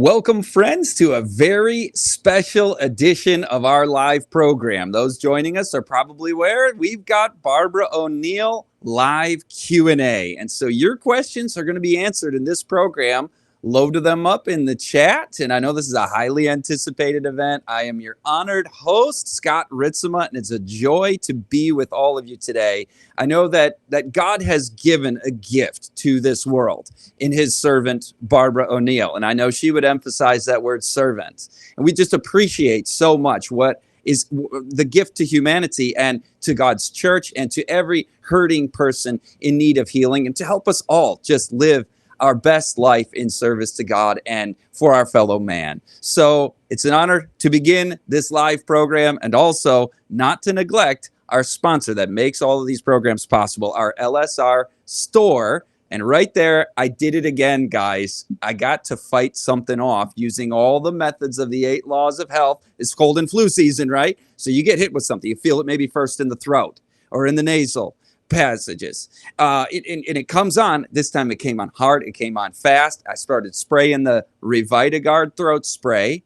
Welcome, friends, to a very special edition of our live program. Those joining us are probably aware we've got Barbara O'Neill live Q&A. And so your questions are going to be answered in this program. Load them up in the chat. And I know this is a highly anticipated event. I am your honored host, Scott Ritsema, and it's a joy to be with all of you today. I know that God has given a gift to this world in his servant, Barbara O'Neill. And I know she would emphasize that word servant. And we just appreciate so much what is the gift to humanity and to God's church and to every hurting person in need of healing, and to help us all just live our best life in service to God and for our fellow man. So it's an honor to begin this live program, and also not to neglect our sponsor that makes all of these programs possible, our LSR store. And right there, I did it again, guys. I got to fight something off using all the methods of the 8 laws of health. It's cold and flu season, right? So you get hit with something. You feel it maybe first in the throat or in the nasal passages. It comes on. This time it came on hard. It came on fast. I started spraying the Revitagard throat spray,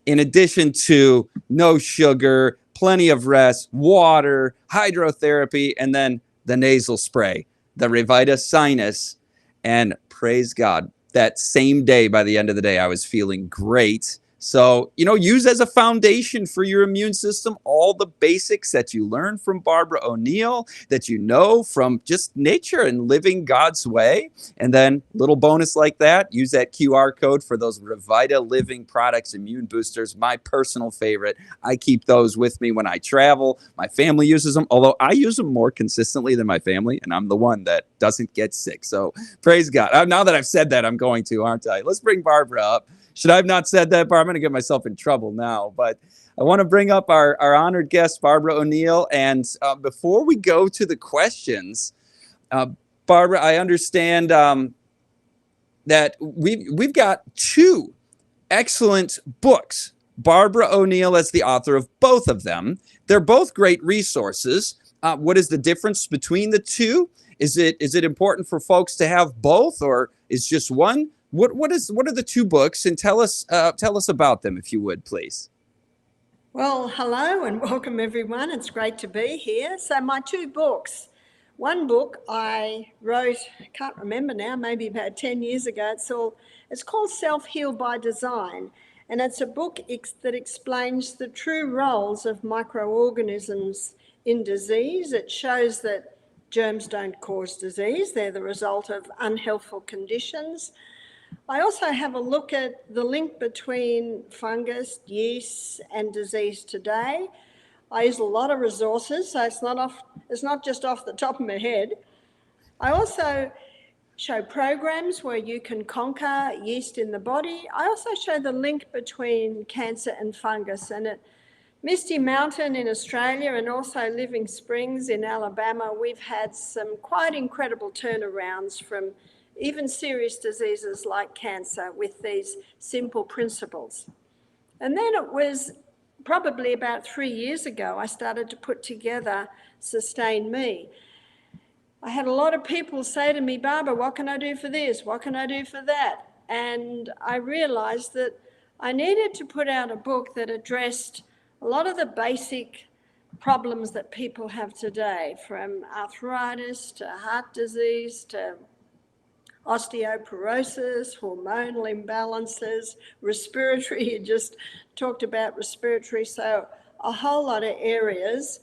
in addition to no sugar, plenty of rest, water, hydrotherapy, and then the nasal spray, the Revita Sinus. And praise God, that same day, by the end of the day, I was feeling great. So, use as a foundation for your immune system all the basics that you learn from Barbara O'Neill, that you know from just nature and living God's way. And then little bonus like that, use that QR code for those Revita Living Products immune boosters, my personal favorite. I keep those with me when I travel. My family uses them, although I use them more consistently than my family, and I'm the one that doesn't get sick. So praise God. Now that I've said that, I'm going to, aren't I? Let's bring Barbara up. Should I have not said that, Barbara? I'm going to get myself in trouble now. But I want to bring up our honored guest, Barbara O'Neill. And before we go to the questions, Barbara, I understand that we've got 2 excellent books. Barbara O'Neill as the author of both of them. They're both great resources. What is the difference between the 2? Is it important for folks to have both, or is just one? What are the 2 books, and tell us about them, if you would, please. Well, hello and welcome everyone. It's great to be here. So my 2 books. One book I wrote, I can't remember now, maybe about 10 years ago. It's called Self-Heal by Design, and it's a book that explains the true roles of microorganisms in disease. It shows that germs don't cause disease. They're the result of unhealthful conditions. I also have a look at the link between fungus, yeast, and disease today. I use a lot of resources, so it's not just off the top of my head. I also show programs where you can conquer yeast in the body. I also show the link between cancer and fungus. And at Misty Mountain in Australia and also Living Springs in Alabama, we've had some quite incredible turnarounds from even serious diseases like cancer with these simple principles. And then it was probably about 3 years ago, I started to put together Sustain Me. I had a lot of people say to me, Barbara, what can I do for this? What can I do for that? And I realized that I needed to put out a book that addressed a lot of the basic problems that people have today, from arthritis to heart disease to osteoporosis, hormonal imbalances, respiratory. You just talked about respiratory, so a whole lot of areas.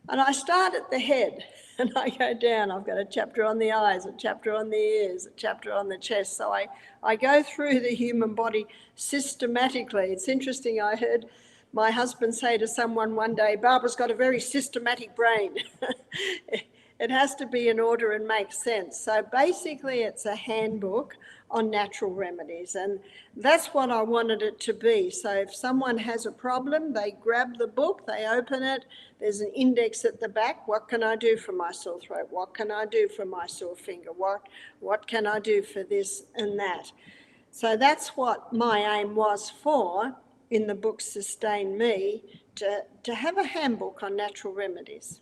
And I start at the head and I go down. I've got a chapter on the eyes, a chapter on the ears, a chapter on the chest. So I go through the human body systematically. It's interesting, I heard my husband say to someone one day, Barbara's got a very systematic brain. It has to be in order and make sense. So basically it's a handbook on natural remedies, and that's what I wanted it to be. So if someone has a problem, they grab the book, they open it, there's an index at the back. What can I do for my sore throat? What can I do for my sore finger? What can I do for this and that? So that's what my aim was for in the book Sustain Me, to have a handbook on natural remedies.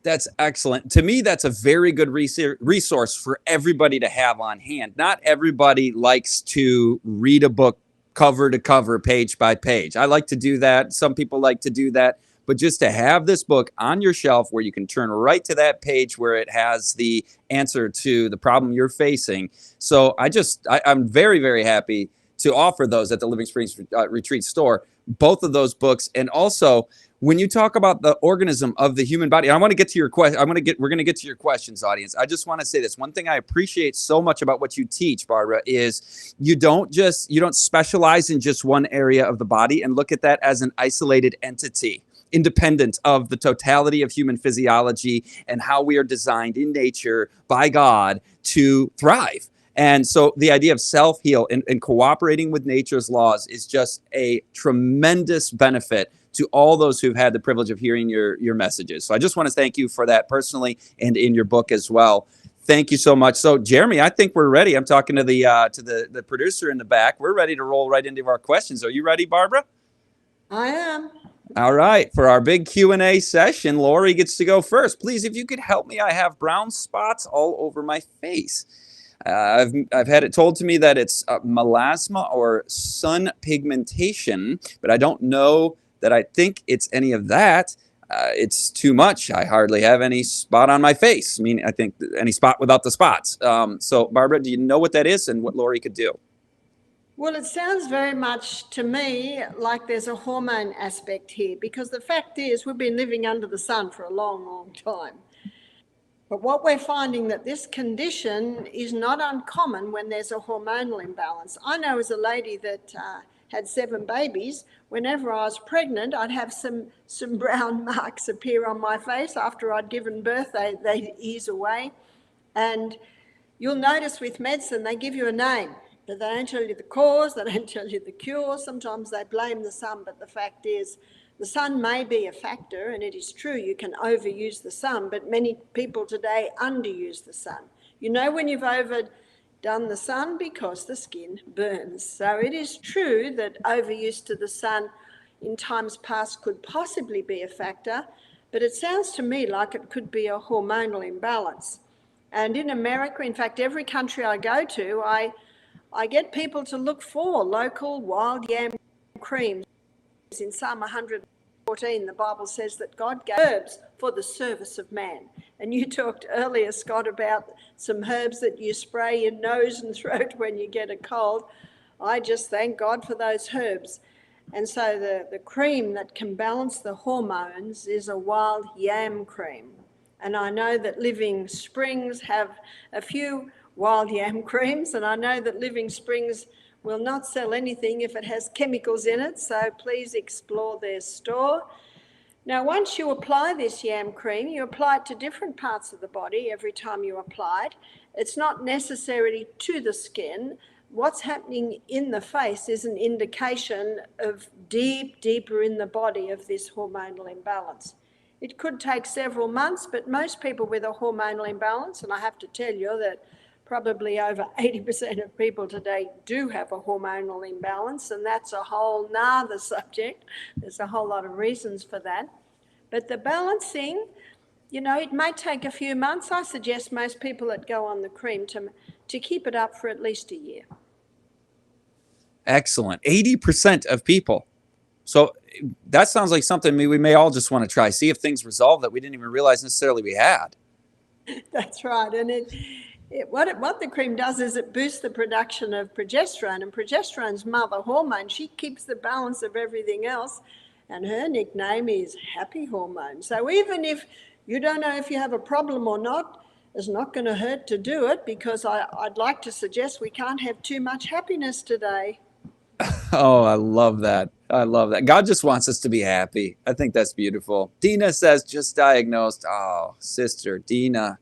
That's excellent. To me, that's a very good resource for everybody to have on hand. Not everybody likes to read a book cover to cover, page by page. I like to do that. Some people like to do that. But just to have this book on your shelf where you can turn right to that page where it has the answer to the problem you're facing. So I'm very, very happy to offer those at the Living Springs Retreat store, both of those books. And also, when you talk about the organism of the human body, I want to get to your question. We're going to get to your questions, audience. I just want to say this. One thing I appreciate so much about what you teach, Barbara, is you don't specialize in just one area of the body and look at that as an isolated entity, independent of the totality of human physiology and how we are designed in nature by God to thrive. And so the idea of self-heal and cooperating with nature's laws is just a tremendous benefit to all those who've had the privilege of hearing your messages. So I just want to thank you for that personally and in your book as well. Thank you so much. So Jeremy, I think we're ready. I'm talking to the producer in the back. We're ready to roll right into our questions. Are you ready, Barbara? I am. All right. For our big Q&A session, Lori gets to go first. Please, if you could help me, I have brown spots all over my face. I've had it told to me that it's melasma or sun pigmentation, but I don't know that I think it's any of that. It's too much. I hardly have any spot on my face. I mean, I think any spot without the spots. So, Barbara, do you know what that is and what Lori could do? Well, it sounds very much to me like there's a hormone aspect here, because the fact is we've been living under the sun for a long, long time. But what we're finding that this condition is not uncommon when there's a hormonal imbalance. I know as a lady that had 7 babies, whenever I was pregnant, I'd have some brown marks appear on my face. After I'd given birth, they'd ease away. And you'll notice with medicine, they give you a name, but they don't tell you the cause, they don't tell you the cure. Sometimes they blame the sun, but the fact is, the sun may be a factor, and it is true you can overuse the sun, but many people today underuse the sun. You know when you've overdone the sun? Because the skin burns. So it is true that overuse to the sun in times past could possibly be a factor, but it sounds to me like it could be a hormonal imbalance. And in America, in fact, every country I go to, I get people to look for local wild yam creams. In Psalm 114, the Bible says that God gave herbs for the service of man. And you talked earlier, Scott, about some herbs that you spray your nose and throat when you get a cold. I just thank God for those herbs. And so the cream that can balance the hormones is a wild yam cream. And I know that Living Springs have a few wild yam creams, and I know that Living Springs will not sell anything if it has chemicals in it, so please explore their store. Now, once you apply this yam cream, you apply it to different parts of the body every time you apply it. It's not necessarily to the skin. What's happening in the face is an indication of deeper in the body of this hormonal imbalance. It could take several months, but most people with a hormonal imbalance, and I have to tell you that probably over 80% of people today do have a hormonal imbalance, and that's a whole nother subject. There's a whole lot of reasons for that. But the balancing, it may take a few months. I suggest most people that go on the cream to keep it up for at least a year. Excellent. 80% of people. So that sounds like something we may all just want to try, see if things resolve that we didn't even realize necessarily we had. That's right. And what the cream does is it boosts the production of progesterone, and progesterone's mother hormone. She keeps the balance of everything else, and her nickname is Happy Hormone. So even if you don't know if you have a problem or not, it's not going to hurt to do it, because I'd like to suggest we can't have too much happiness today. Oh, I love that. I love that. God just wants us to be happy. I think that's beautiful. Dina says, just diagnosed. Oh, sister Dina,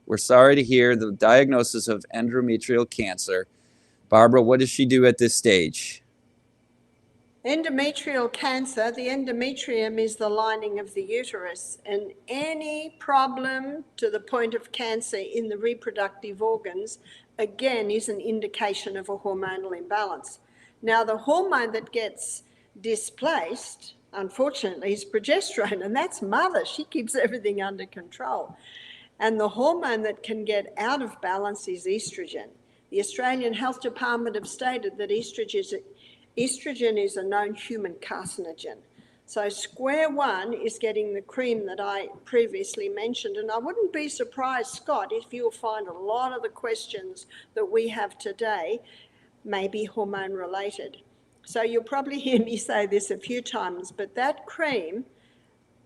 we're sorry to hear the diagnosis of endometrial cancer. Barbara, what does she do at this stage? Endometrial cancer, the endometrium is the lining of the uterus, and any problem to the point of cancer in the reproductive organs, again, is an indication of a hormonal imbalance. Now, the hormone that gets displaced unfortunately, is progesterone, and that's mother. She keeps everything under control. And the hormone that can get out of balance is estrogen. The Australian Health Department have stated that estrogen is a known human carcinogen. So square one is getting the cream that I previously mentioned. And I wouldn't be surprised, Scott, if you'll find a lot of the questions that we have today may be hormone related. So you'll probably hear me say this a few times, but that cream,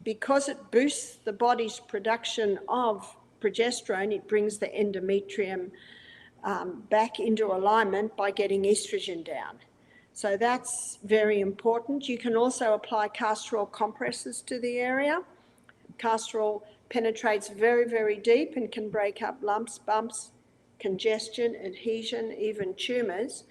because it boosts the body's production of progesterone, it brings the endometrium back into alignment by getting estrogen down. So that's very important. You can also apply castor oil compresses to the area. Castor oil penetrates very, very deep and can break up lumps, bumps, congestion, adhesion, even tumours.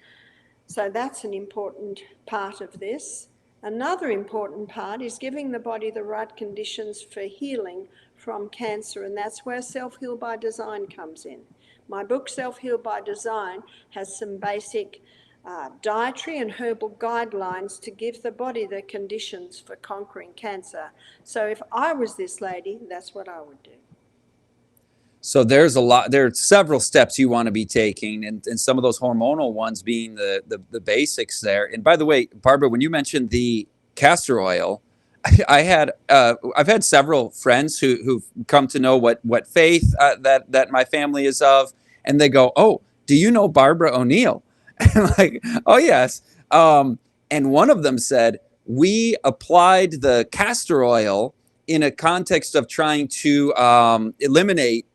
So that's an important part of this. Another important part is giving the body the right conditions for healing from cancer, and that's where Self-Heal by Design comes in. My book, Self-Heal by Design, has some basic dietary and herbal guidelines to give the body the conditions for conquering cancer. So if I was this lady, that's what I would do. So there are several steps you want to be taking, and some of those hormonal ones being the basics there. And by the way, Barbara, when you mentioned the castor oil, I've had several friends who've come to know what faith that my family is of, and they go, "Oh, do you know Barbara O'Neill?" And like, "Oh yes." And one of them said, "We applied the castor oil in a context of trying to eliminate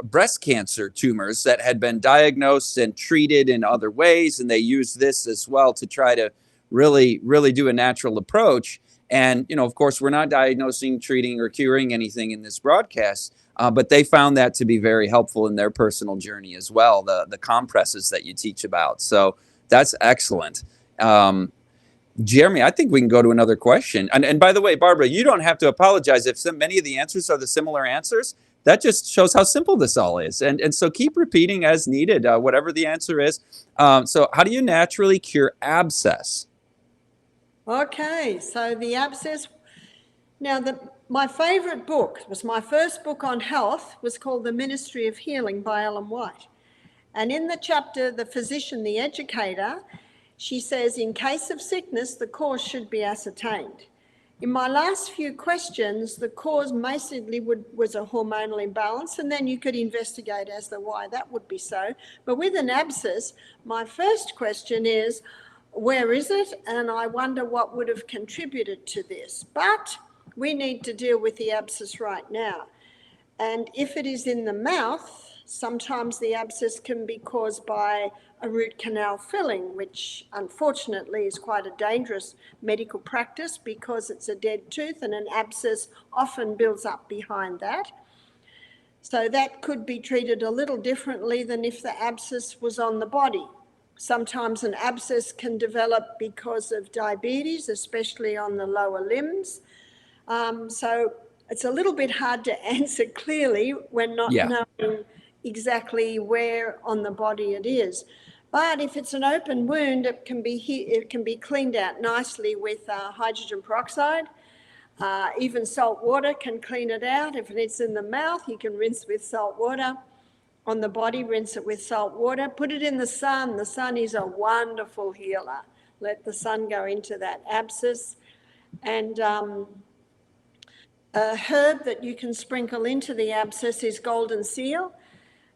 breast cancer tumors that had been diagnosed and treated in other ways, and they used this as well to try to really do a natural approach." And, of course, we're not diagnosing, treating, or curing anything in this broadcast, but they found that to be very helpful in their personal journey as well, the compresses that you teach about. So that's excellent. Jeremy, I think we can go to another question. And by the way, Barbara, you don't have to apologize if many of the answers are the similar answers. That just shows how simple this all is. And so keep repeating as needed, whatever the answer is. So how do you naturally cure abscess? Okay, so the abscess. Now, my favourite book was my first book on health, was called The Ministry of Healing by Ellen White. And in the chapter, The Physician, the Educator, she says, in case of sickness, the cause should be ascertained. In my last few questions, the cause basically was a hormonal imbalance, and then you could investigate as to why that would be so. But with an abscess, my first question is, where is it? And I wonder what would have contributed to this. But we need to deal with the abscess right now. And if it is in the mouth, sometimes the abscess can be caused by a root canal filling, which unfortunately is quite a dangerous medical practice because it's a dead tooth and an abscess often builds up behind that. So that could be treated a little differently than if the abscess was on the body. Sometimes an abscess can develop because of diabetes, especially on the lower limbs. So it's a little bit hard to answer clearly when not knowing exactly where on the body it is. But if it's an open wound, it can be cleaned out nicely with hydrogen peroxide. Even salt water can clean it out. If it's in the mouth, you can rinse with salt water. On the body, rinse it with salt water. Put it in the sun. The sun is a wonderful healer. Let the sun go into that abscess. And a herb that you can sprinkle into the abscess is golden seal.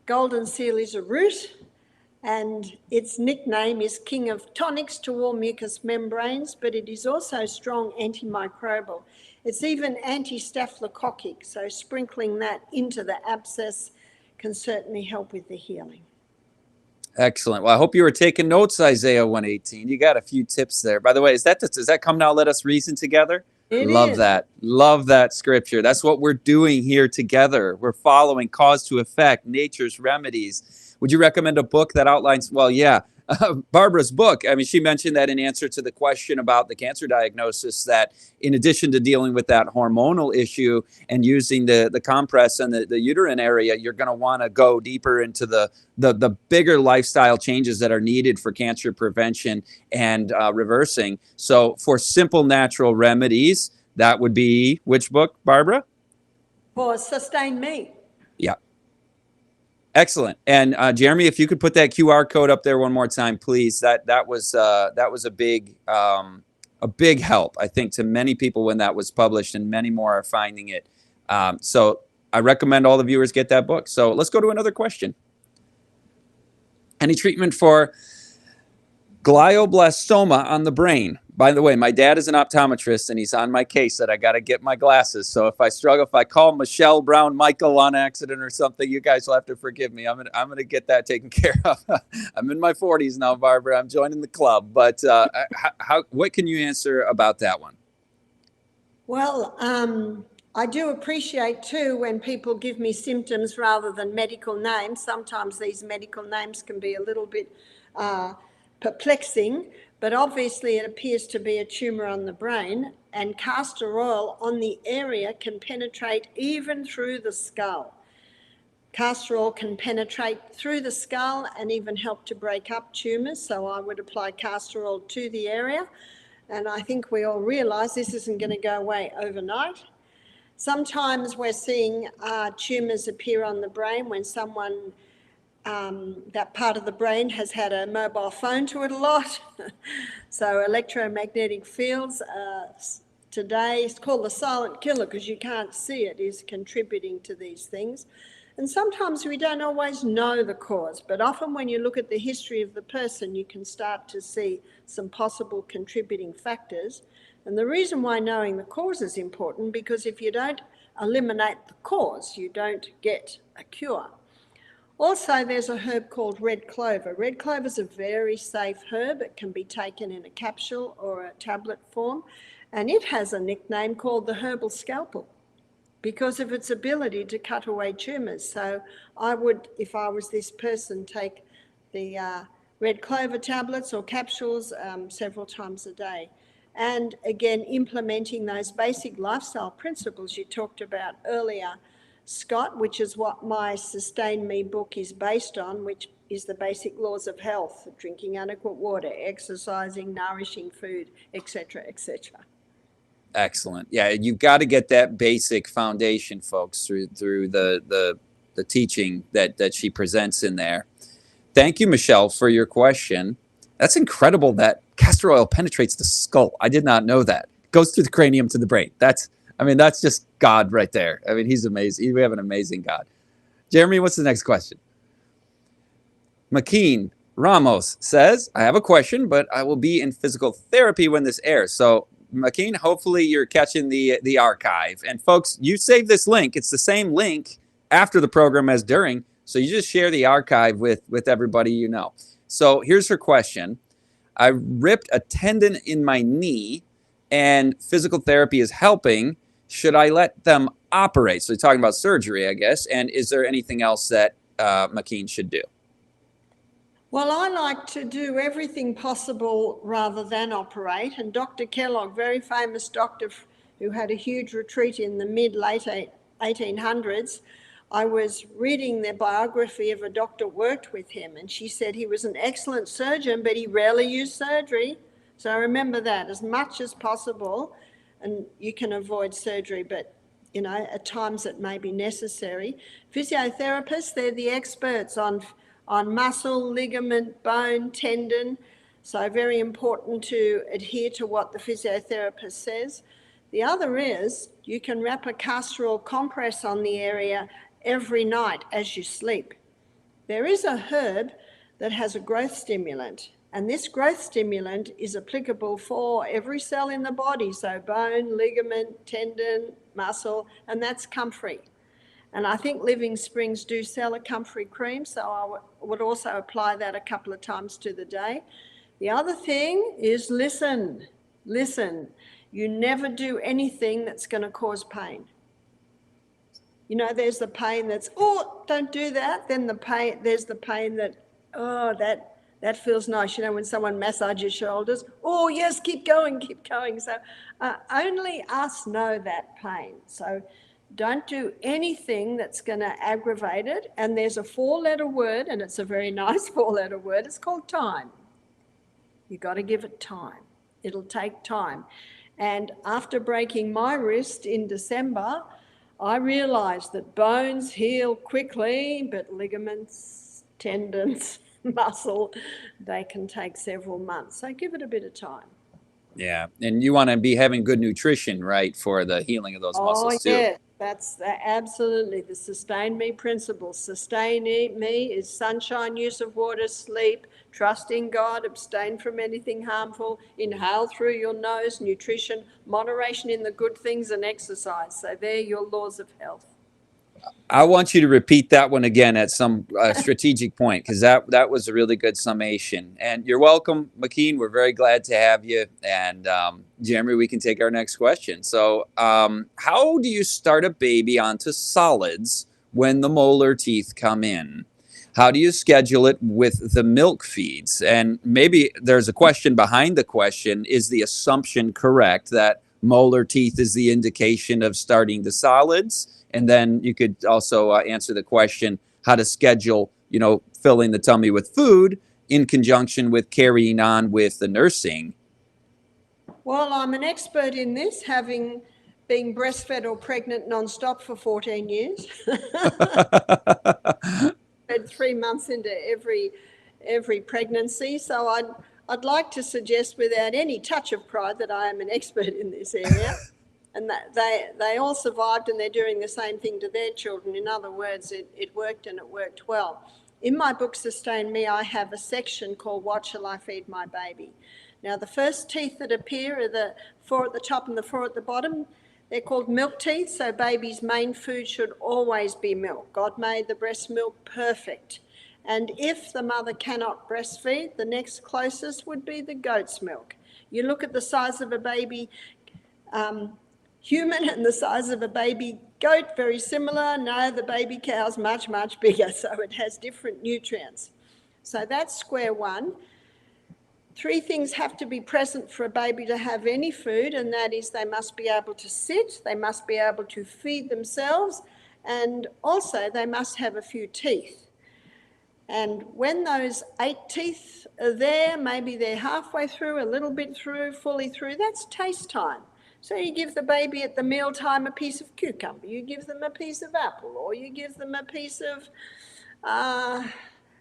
Golden seal is a root, and its nickname is king of tonics to all mucous membranes, but it is also strong antimicrobial. It's even anti-staphylococcic, so sprinkling that into the abscess can certainly help with the healing. Excellent. Well, I hope you were taking notes, Isaiah 118. You got a few tips there. By the way, does that come now, let us reason together? Love that. Love that scripture. That's what we're doing here together. We're following cause to effect, nature's remedies. Would you recommend a book that outlines, Barbara's book, I mean, she mentioned that in answer to the question about the cancer diagnosis, that in addition to dealing with that hormonal issue and using the compress and the uterine area, you're going to want to go deeper into the bigger lifestyle changes that are needed for cancer prevention and reversing. So for simple natural remedies, that would be which book, Barbara? For Sustain Me. Yeah. Excellent. And Jeremy, if you could put that QR code up there one more time, please. That was a big help, I think, to many people when that was published, and many more are finding it. So I recommend all the viewers get that book. So let's go to another question. Any treatment for glioblastoma on the brain? By the way, my dad is an optometrist, and he's on my case that I got to get my glasses. So if I struggle, if I call Michelle Brown Michael on accident or something, you guys will have to forgive me. I'm gonna get that taken care of. I'm in my 40s now, Barbara. I'm joining the club. But what can you answer about that one? Well, I do appreciate too when people give me symptoms rather than medical names. Sometimes these medical names can be a little bit perplexing, but obviously it appears to be a tumour on the brain, and castor oil on the area can penetrate even through the skull. Castor oil can penetrate through the skull and even help to break up tumours, so I would apply castor oil to the area, and I think we all realise this isn't going to go away overnight. Sometimes we're seeing tumours appear on the brain when someone that part of the brain has had a mobile phone to it a lot. So electromagnetic fields today, it's called the silent killer because you can't see it, is contributing to these things. And sometimes we don't always know the cause, but often when you look at the history of the person, you can start to see some possible contributing factors. And the reason why knowing the cause is important, because if you don't eliminate the cause, you don't get a cure. Also, there's a herb called red clover. Red clover is a very safe herb. It can be taken in a capsule or a tablet form, and it has a nickname called the herbal scalpel because of its ability to cut away tumours. So I would, if I was this person, take the red clover tablets or capsules several times a day. And again, implementing those basic lifestyle principles you talked about earlier, Scott, which is what my Sustain Me book is based on, which is the basic laws of health: drinking adequate water, exercising, nourishing food, etc., etc. Excellent. Yeah, you've got to get that basic foundation, folks, through the teaching that she presents in there. Thank you, Michelle, for your question. That's incredible that castor oil penetrates the skull. I did not know that. It goes through the cranium to the brain. That's just God right there. I mean, he's amazing. We have an amazing God. Jeremy, what's the next question? McKean Ramos says, I have a question, but I will be in physical therapy when this airs. So, McKean, hopefully you're catching the archive. And folks, you save this link. It's the same link after the program as during. So you just share the archive with everybody you know. So here's her question. I ripped a tendon in my knee and physical therapy is helping. Should I let them operate? So you're talking about surgery, I guess. And is there anything else that McKean should do? Well, I like to do everything possible rather than operate. And Dr. Kellogg, very famous doctor who had a huge retreat in the mid-late 1800s, I was reading the biography of a doctor who worked with him, and she said he was an excellent surgeon, but he rarely used surgery. So remember that as much as possible, and you can avoid surgery, but you know, at times it may be necessary. Physiotherapists, they're the experts on muscle, ligament, bone, tendon. So very important to adhere to what the physiotherapist says. The other is you can wrap a castor oil compress on the area every night as you sleep. There is a herb that has a growth stimulant, and this growth stimulant is applicable for every cell in the body, so bone, ligament, tendon, muscle, and that's comfrey. And I think Living Springs do sell a comfrey cream, so I would also apply that a couple of times to the day. The other thing is listen. You never do anything that's going to cause pain. You know, there's the pain that's, oh, don't do that. Then there's the pain that, oh, that That feels nice, when someone massages your shoulders. Oh, yes, keep going, keep going. So only us know that pain. So don't do anything that's going to aggravate it. And there's a 4-letter word, and it's a very nice 4-letter word. It's called time. You got to give it time. It'll take time. And after breaking my wrist in December, I realized that bones heal quickly, but ligaments, tendons, muscle, they can take several months. So give it a bit of time. Yeah, and you want to be having good nutrition, right, for the healing of those muscles too. Yeah, that's absolutely the Sustain Me principle. Sustain Me is sunshine, use of water, sleep, trust in God, abstain from anything harmful, inhale through your nose, nutrition, moderation in the good things, and exercise. So they're your laws of health. I want you to repeat that one again at some strategic point, because that was a really good summation. And you're welcome, McKean. We're very glad to have you. And Jeremy, we can take our next question. So how do you start a baby onto solids when the molar teeth come in? How do you schedule it with the milk feeds? And maybe there's a question behind the question. Is the assumption correct that molar teeth is the indication of starting the solids? And then you could also answer the question how to schedule, filling the tummy with food in conjunction with carrying on with the nursing. Well, I'm an expert in this, having been breastfed or pregnant nonstop for 14 years. 3 months into every pregnancy. So I'd like to suggest, without any touch of pride, that I am an expert in this area. And that they all survived, and they're doing the same thing to their children. In other words, it worked, and it worked well. In my book, Sustain Me, I have a section called What Shall I Feed My Baby? Now, the first teeth that appear are the 4 at the top and the 4 at the bottom. They're called milk teeth, so baby's main food should always be milk. God made the breast milk perfect. And if the mother cannot breastfeed, the next closest would be the goat's milk. You look at the size of a baby human and the size of a baby goat, very similar. No, the baby cow's much, much bigger, so it has different nutrients. So that's square one. 3 things have to be present for a baby to have any food, and that is they must be able to sit, they must be able to feed themselves, and also they must have a few teeth. And when those 8 teeth are there, maybe they're halfway through, a little bit through, fully through, that's taste time. So you give the baby at the mealtime a piece of cucumber, you give them a piece of apple, or you give them a piece of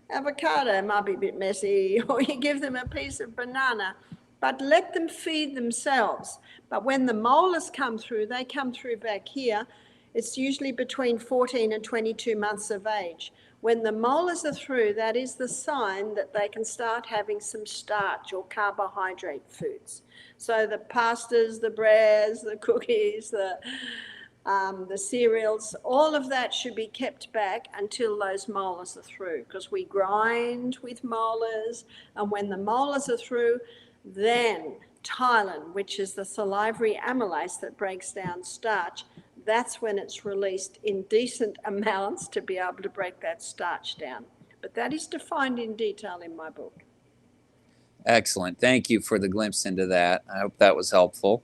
avocado, it might be a bit messy, or you give them a piece of banana, but let them feed themselves. But when the molars come through, they come through back here. It's usually between 14 and 22 months of age. When the molars are through, that is the sign that they can start having some starch or carbohydrate foods. So the pastas, the breads, the cookies, the cereals, all of that should be kept back until those molars are through, because we grind with molars, and when the molars are through, then ptyalin, which is the salivary amylase that breaks down starch, that's when it's released in decent amounts to be able to break that starch down. But that is defined in detail in my book. Excellent. Thank you for the glimpse into that. I hope that was helpful.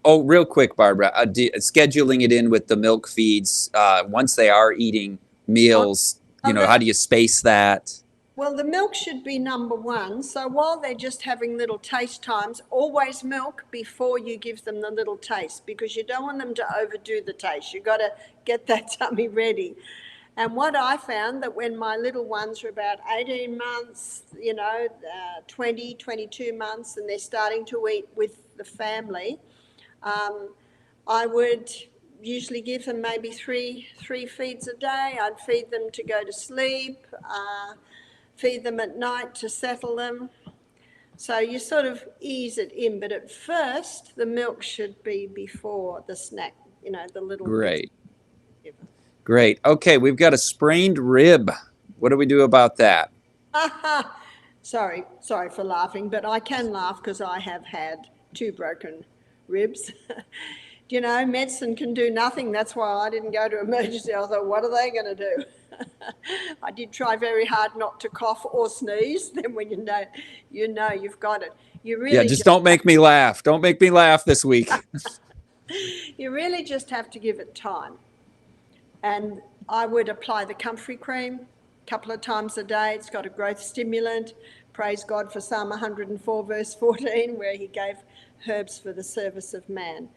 Real quick, Barbara, scheduling it in with the milk feeds once they are eating meals, how do you space that? Well, the milk should be number one. So while they're just having little taste times, always milk before you give them the little taste, because you don't want them to overdo the taste. You've got to get that tummy ready. And what I found, that when my little ones are about 18 months, 20, 22 months, and they're starting to eat with the family, I would usually give them maybe three feeds a day. I'd feed them to go to sleep, feed them at night to settle them. So you sort of ease it in, but at first the milk should be before the snack, the little. Great. Great. Okay, we've got a sprained rib. What do we do about that? Sorry for laughing, but I can laugh because I have had 2 broken ribs. Medicine can do nothing. That's why I didn't go to emergency. I thought, what are they going to do? I did try very hard not to cough or sneeze. Then when you know you've got it. You really Yeah, just don't make me laugh. Don't make me laugh this week. You really just have to give it time. And I would apply the comfrey cream a couple of times a day. It's got a growth stimulant. Praise God for Psalm 104 verse 14, where he gave herbs for the service of man.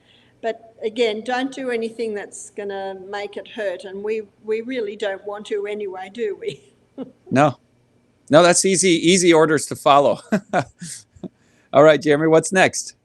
But again, don't do anything that's going to make it hurt. And we really don't want to anyway, do we? No, that's easy orders to follow. All right, Jeremy, what's next?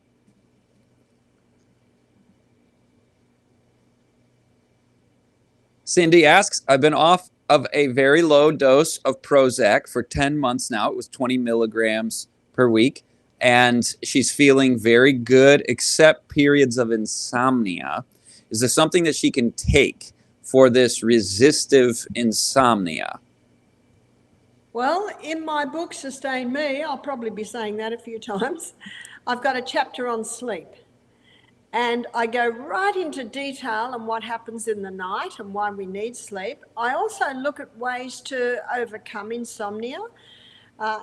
Cindy asks, I've been off of a very low dose of Prozac for 10 months now. It was 20 milligrams per week. And she's feeling very good, except periods of insomnia. Is there something that she can take for this resistive insomnia? Well, in my book, Sustain Me, I'll probably be saying that a few times, I've got a chapter on sleep. And I go right into detail on what happens in the night and why we need sleep. I also look at ways to overcome insomnia.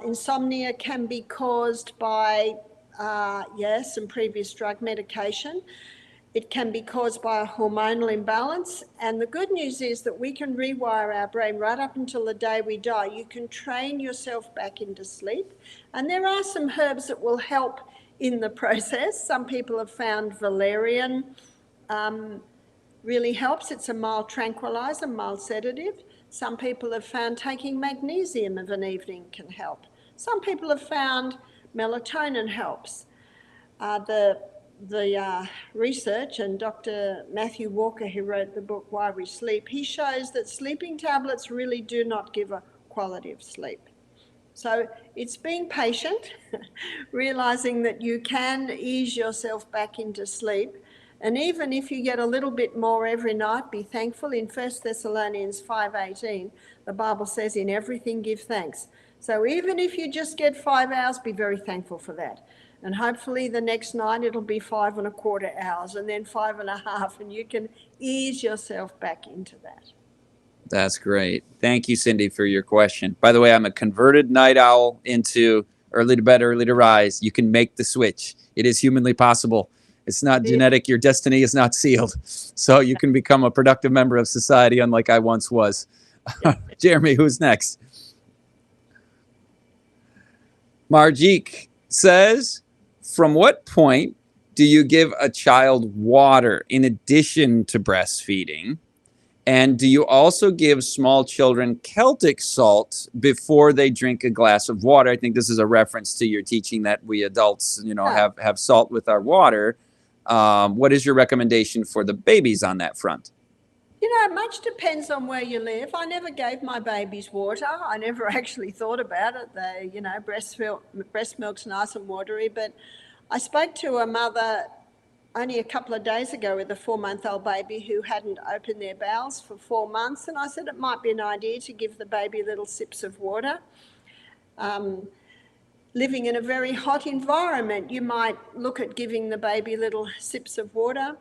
Insomnia can be caused by, some previous drug medication. It can be caused by a hormonal imbalance. And the good news is that we can rewire our brain right up until the day we die. You can train yourself back into sleep. And there are some herbs that will help in the process. Some people have found valerian really helps. It's a mild tranquilizer, mild sedative. Some people have found taking magnesium of an evening can help. Some people have found melatonin helps. The research, and Dr. Matthew Walker, who wrote the book Why We Sleep, he shows that sleeping tablets really do not give a quality of sleep. So it's being patient, realizing that you can ease yourself back into sleep. And even if you get a little bit more every night, be thankful. In 1 Thessalonians 5:18, the Bible says, in everything give thanks. So even if you just get 5 hours, be very thankful for that. And hopefully the next night it'll be 5.25 hours and then 5.5, and you can ease yourself back into that. That's great. Thank you, Cindy, for your question. By the way, I'm a converted night owl into early to bed, early to rise. You can make the switch. It is humanly possible. It's not genetic. Your destiny is not sealed. So you can become a productive member of society, unlike I once was. Jeremy, who's next? Marjik says, from what point do you give a child water in addition to breastfeeding? And do you also give small children Celtic salt before they drink a glass of water? I think this is a reference to your teaching that we adults, have salt with our water. What is your recommendation for the babies on that front? Much depends on where you live. I never gave my babies water. I never actually thought about it. Breast milk's nice and watery. But I spoke to a mother only a couple of days ago with a 4-month-old baby who hadn't opened their bowels for 4 months. And I said it might be an idea to give the baby little sips of water. Living in a very hot environment, you might look at giving the baby little sips of water.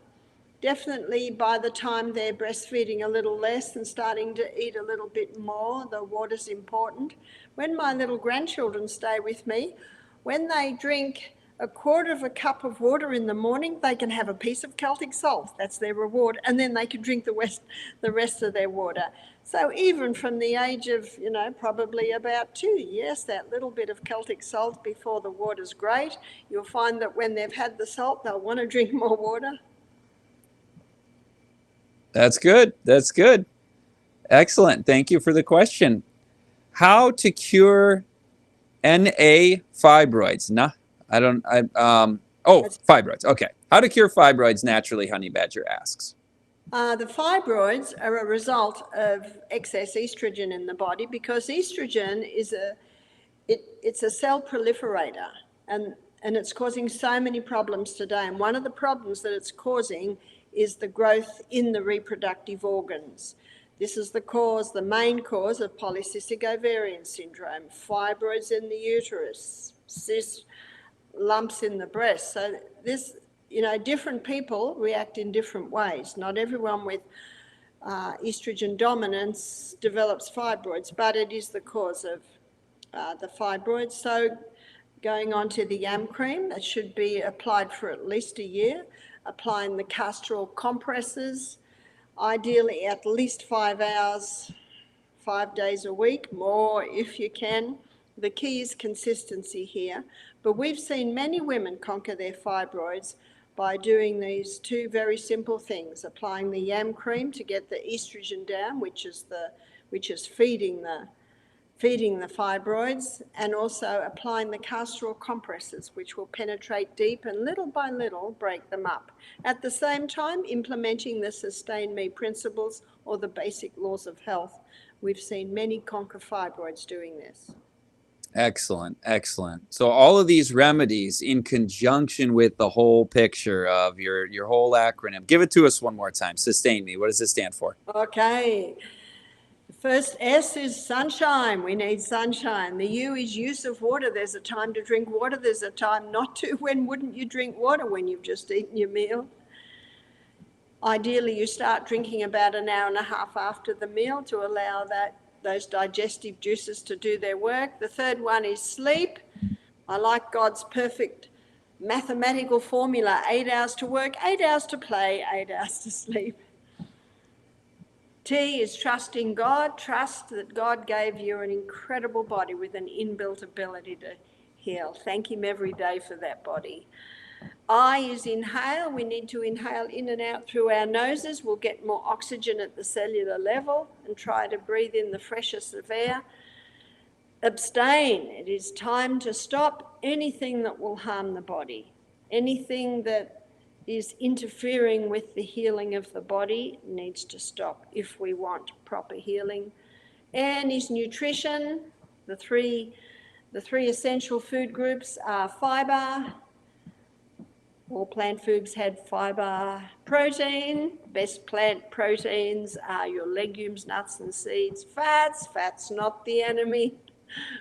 Definitely by the time they're breastfeeding a little less and starting to eat a little bit more, the water's important. When my little grandchildren stay with me, when they drink 1/4 cup of water in the morning, they can have a piece of Celtic salt. That's their reward. And then they can drink the rest of their water. So even from the age of, probably about 2 years, that little bit of Celtic salt before the water's great. You'll find that when they've had the salt, they'll want to drink more water. That's good. That's good. Excellent. Thank you for the question. How to cure NA fibroids? Fibroids. Okay. How to cure fibroids naturally, Honey Badger asks. The fibroids are a result of excess estrogen in the body, because estrogen is a cell proliferator, and it's causing so many problems today. And one of the problems that it's causing is the growth in the reproductive organs. This is the main cause of polycystic ovarian syndrome, fibroids in the uterus, cyst lumps in the breast. So this, different people react in different ways. Not everyone with estrogen dominance develops fibroids, but it is the cause of the fibroids. So going on to the yam cream, that should be applied for at least a year, applying the castor compresses, ideally at least 5 hours, 5 days a week, more if you can. The key is consistency here, but we've seen many women conquer their fibroids by doing these two very simple things: applying the yam cream to get the estrogen down, which is feeding the fibroids, and also applying the castor compresses, which will penetrate deep and little by little break them up. At the same time, implementing the Sustain Me principles or the basic laws of health. We've seen many conquer fibroids doing this. Excellent, excellent. So all of these remedies in conjunction with the whole picture of your whole acronym. Give it to us one more time. Sustain Me. What does it stand for? Okay. The first S is sunshine. We need sunshine. The U is use of water. There's a time to drink water. There's a time not to. When wouldn't you drink water? When you've just eaten your meal. Ideally, you start drinking about an hour and a half after the meal to allow those digestive juices to do their work. The third one is sleep. I like God's perfect mathematical formula: 8 hours to work, 8 hours to play, 8 hours to sleep. T is trust in God. Trust that God gave you an incredible body with an inbuilt ability to heal. Thank Him every day for that body. I is inhale. We need to inhale in and out through our noses. We'll get more oxygen at the cellular level and try to breathe in the freshest of air. Abstain. It is time to stop anything that will harm the body. Anything that is interfering with the healing of the body needs to stop if we want proper healing. N is nutrition. The three essential food groups are fibre. All plant foods had fibre. Protein, best plant proteins are your legumes, nuts and seeds. Fat's not the enemy.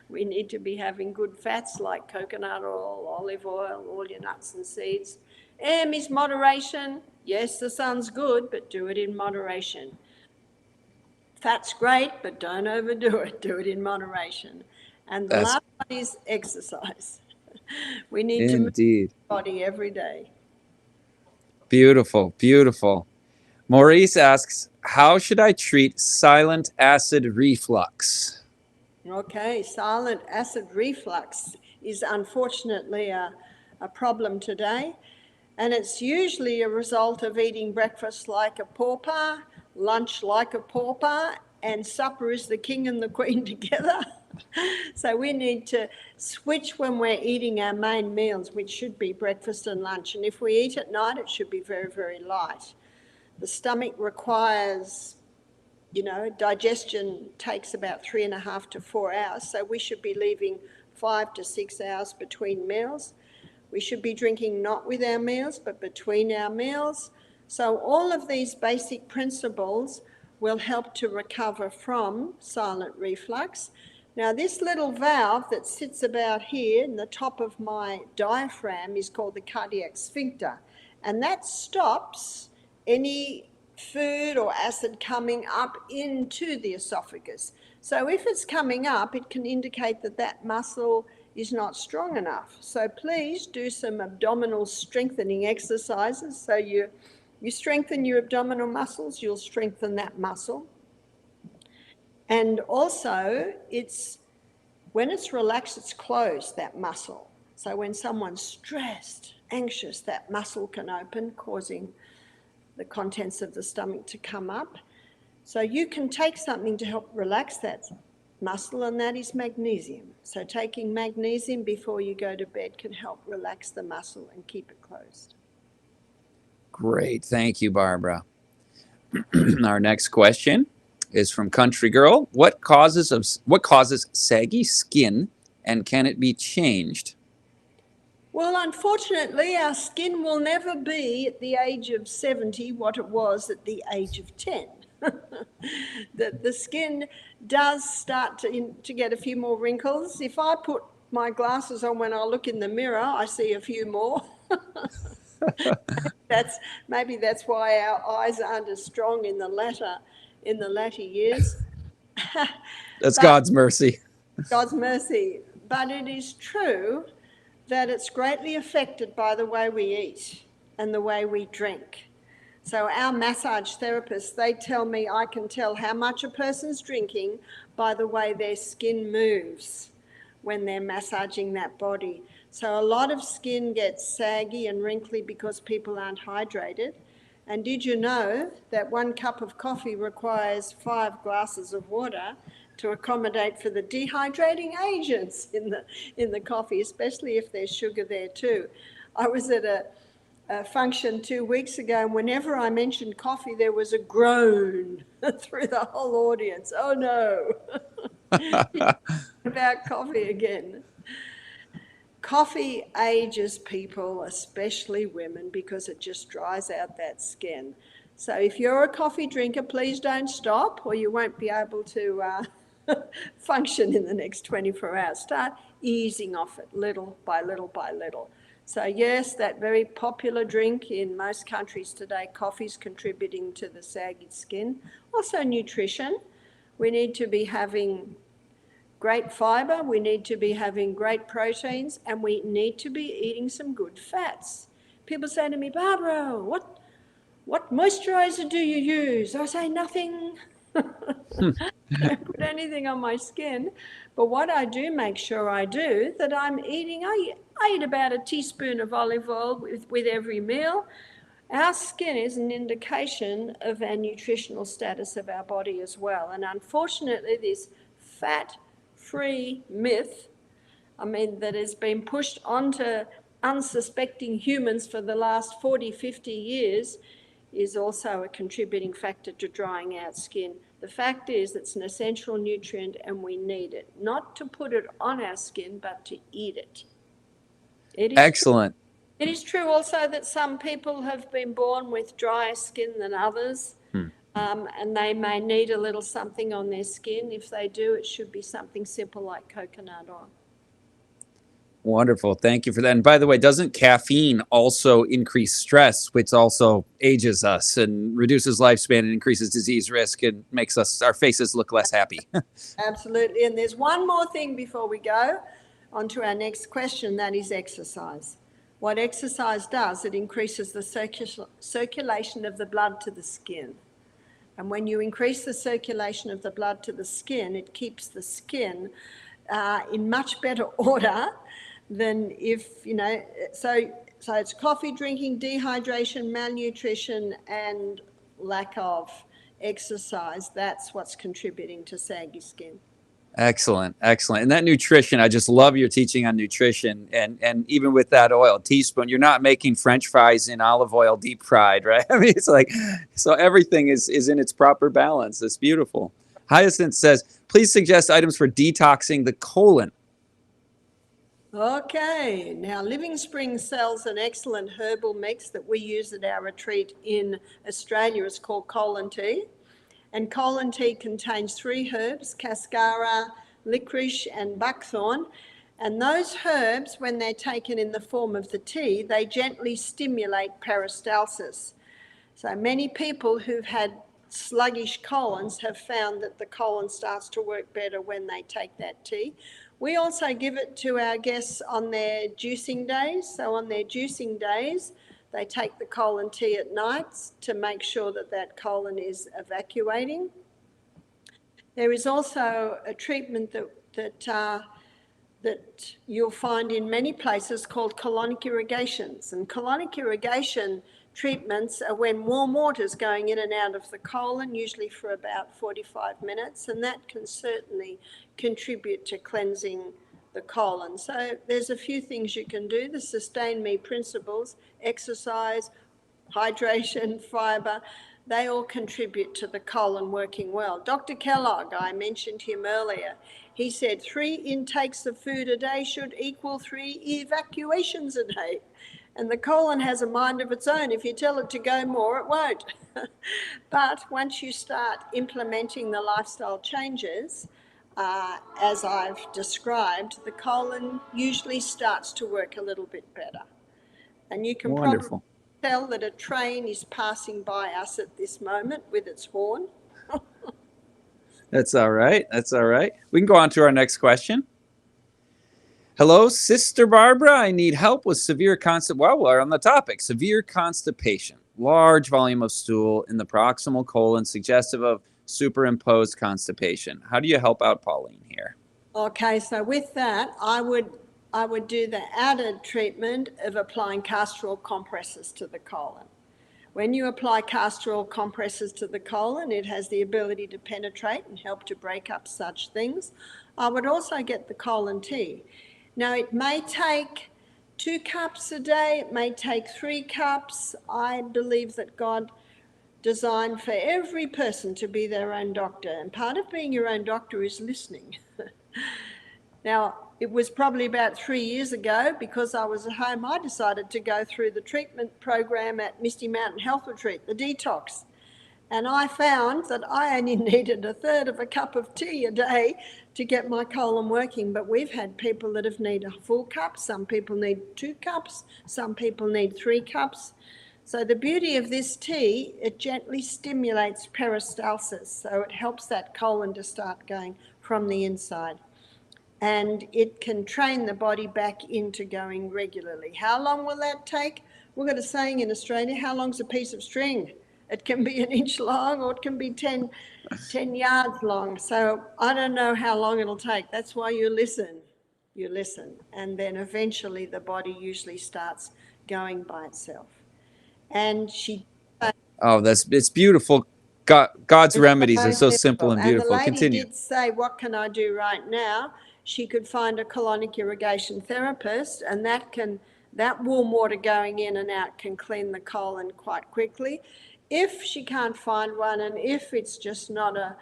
We need to be having good fats like coconut oil, olive oil, all your nuts and seeds. M is moderation. Yes, the sun's good, but do it in moderation. Fat's great, but don't overdo it. Do it in moderation. And the last one is exercise. We need to move the body every day. Beautiful, beautiful. Maurice asks, how should I treat silent acid reflux? Okay, silent acid reflux is unfortunately a problem today, and it's usually a result of eating breakfast like a pauper, lunch like a pauper, and supper is the king and the queen together. So we need to switch when we're eating our main meals, which should be breakfast and lunch. And if we eat at night, it should be very, very light. The stomach requires, digestion takes about 3.5 to 4 hours. So we should be leaving 5 to 6 hours between meals. We should be drinking not with our meals, but between our meals. So all of these basic principles will help to recover from silent reflux. Now, this little valve that sits about here in the top of my diaphragm is called the cardiac sphincter, and that stops any food or acid coming up into the esophagus. So if it's coming up, it can indicate that that muscle is not strong enough. So please do some abdominal strengthening exercises. So you strengthen your abdominal muscles, you'll strengthen that muscle. And also, when it's relaxed, it's closed, that muscle. So when someone's stressed, anxious, that muscle can open, causing the contents of the stomach to come up. So you can take something to help relax that muscle, and that is magnesium. So taking magnesium before you go to bed can help relax the muscle and keep it closed. Great. Thank you, Barbara. Our next question is from Country Girl. What causes saggy skin, and can it be changed? Well, unfortunately, our skin will never be at the age of 70 what it was at the age of 10. The skin does start to get a few more wrinkles. If I put my glasses on when I look in the mirror, I see a few more. Maybe that's why our eyes aren't as strong in the latter years. That's But God's mercy. God's mercy. But it is true that it's greatly affected by the way we eat and the way we drink. So our massage therapists, they tell me I can tell how much a person's drinking by the way their skin moves when they're massaging that body. So a lot of skin gets saggy and wrinkly because people aren't hydrated. And did you know that 1 cup of coffee requires 5 glasses of water to accommodate for the dehydrating agents in the coffee, especially if there's sugar there too? I was at a function 2 weeks ago, and whenever I mentioned coffee, there was a groan through the whole audience. Oh no, about coffee again. Coffee ages people, especially women, because it just dries out that skin. So if you're a coffee drinker, please don't stop, or you won't be able to function in the next 24 hours. Start easing off it little by little by little. So yes, that very popular drink in most countries today, coffee's contributing to the saggy skin. Also nutrition. We need to be having great fibre, we need to be having great proteins, and we need to be eating some good fats. People say to me, Barbara, what moisturiser do you use? I say, nothing. I don't put anything on my skin. But what I do make sure I do, that I'm eating, I eat about a teaspoon of olive oil with every meal. Our skin is an indication of our nutritional status of our body as well. And unfortunately, this fat-free myth, that has been pushed onto unsuspecting humans for the last 40, 50 years, is also a contributing factor to drying out skin. The fact is it's an essential nutrient and we need it, not to put it on our skin, but to eat it. Excellent. It is true also that some people have been born with drier skin than others, and they may need a little something on their skin. If they do, it should be something simple like coconut oil. Wonderful. Thank you for that. And by the way, doesn't caffeine also increase stress, which also ages us and reduces lifespan and increases disease risk and makes our faces look less happy? Absolutely. And there's one more thing before we go on to our next question, that is exercise. What exercise does, it increases the circulation of the blood to the skin. And when you increase the circulation of the blood to the skin, it keeps the skin in much better order than if, so it's coffee drinking, dehydration, malnutrition, and lack of exercise. That's what's contributing to saggy skin. Excellent. Excellent. And that nutrition, I just love your teaching on nutrition. And even with that oil, teaspoon, you're not making French fries in olive oil deep fried, right? I mean, it's like, so everything is in its proper balance. It's beautiful. Hyacinth says, please suggest items for detoxing the colon. Okay, now Living Spring sells an excellent herbal mix that we use at our retreat in Australia. It's called colon tea. And colon tea contains 3 herbs, cascara, licorice, and buckthorn. And those herbs, when they're taken in the form of the tea, they gently stimulate peristalsis. So many people who've had sluggish colons have found that the colon starts to work better when they take that tea. We also give it to our guests on their juicing days. So on their juicing days, they take the colon tea at nights to make sure that that colon is evacuating. There is also a treatment that you'll find in many places called colonic irrigations. And colonic irrigation treatments are when warm water is going in and out of the colon, usually for about 45 minutes, and that can certainly contribute to cleansing the colon. So there's a few things you can do. The Sustain Me principles, exercise, hydration, fibre, they all contribute to the colon working well. Dr. Kellogg, I mentioned him earlier, he said 3 intakes of food a day should equal 3 evacuations a day. And the colon has a mind of its own. If you tell it to go more, it won't. But once you start implementing the lifestyle changes, as I've described, the colon usually starts to work a little bit better. And you can Wonderful. probably tell that a train is passing by us at this moment with its horn. That's all right. That's all right. We can go on to our next question. Hello, Sister Barbara. I need help with severe constipation. Well, we're on the topic. Severe constipation. Large volume of stool in the proximal colon, suggestive of superimposed constipation. How do you help out Pauline here? Okay, so with that, I would do the added treatment of applying castor oil compresses to the colon. When you apply castor oil compresses to the colon, it has the ability to penetrate and help to break up such things. I would also get the colon tea. Now, it may take 2 cups a day, it may take 3 cups. I believe that God designed for every person to be their own doctor, and part of being your own doctor is listening. Now, it was probably about 3 years ago, because I was at home, I decided to go through the treatment program at Misty Mountain Health Retreat, the detox. And I found that I only needed 1/3 of a cup of tea a day to get my colon working. But we've had people that have needed a full cup, some people need 2 cups, some people need 3 cups. So the beauty of this tea, it gently stimulates peristalsis, so it helps that colon to start going from the inside. And it can train the body back into going regularly. How long will that take? We've got a saying in Australia, how long's a piece of string? It can be 1 inch long, or it can be 10 yards long. So I don't know how long it'll take. That's why you listen. You listen. And then eventually the body usually starts going by itself. And she... Oh, it's beautiful. God's remedies are so simple and beautiful. And the lady Continue. did say, what can I do right now? She could find a colonic irrigation therapist, and that warm water going in and out can clean the colon quite quickly. If she can't find one, and if it's just not an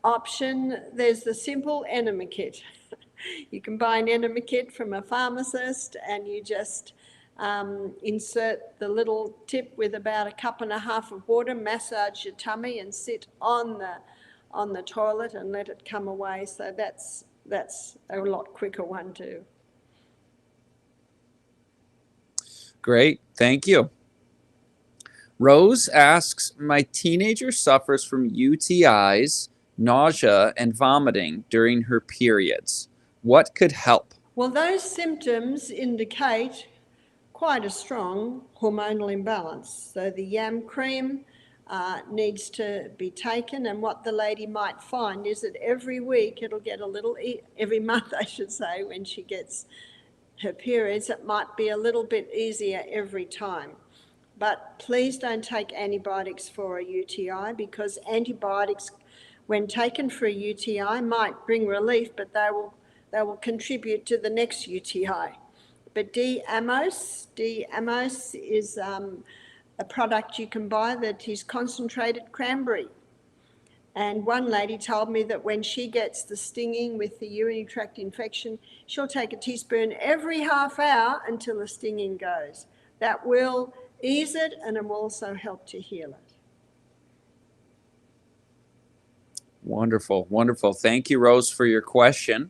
option, there's the simple enema kit. You can buy an enema kit from a pharmacist, and you just insert the little tip with about 1.5 cups of water, massage your tummy, and sit on the toilet and let it come away. So that's a lot quicker one too. Great, thank you. Rose asks, my teenager suffers from UTIs, nausea, and vomiting during her periods. What could help? Well, those symptoms indicate quite a strong hormonal imbalance. So the yam cream needs to be taken, and what the lady might find is that every week it'll get a little, every month I should say, when she gets her periods, it might be a little bit easier every time. But please don't take antibiotics for a UTI, because antibiotics, when taken for a UTI, might bring relief, but they will contribute to the next UTI. But D-Amos is a product you can buy that is concentrated cranberry. And one lady told me that when she gets the stinging with the urinary tract infection, she'll take a teaspoon every half hour until the stinging goes. That will ease it, and it will also help to heal it. Wonderful, wonderful. Thank you, Rose, for your question.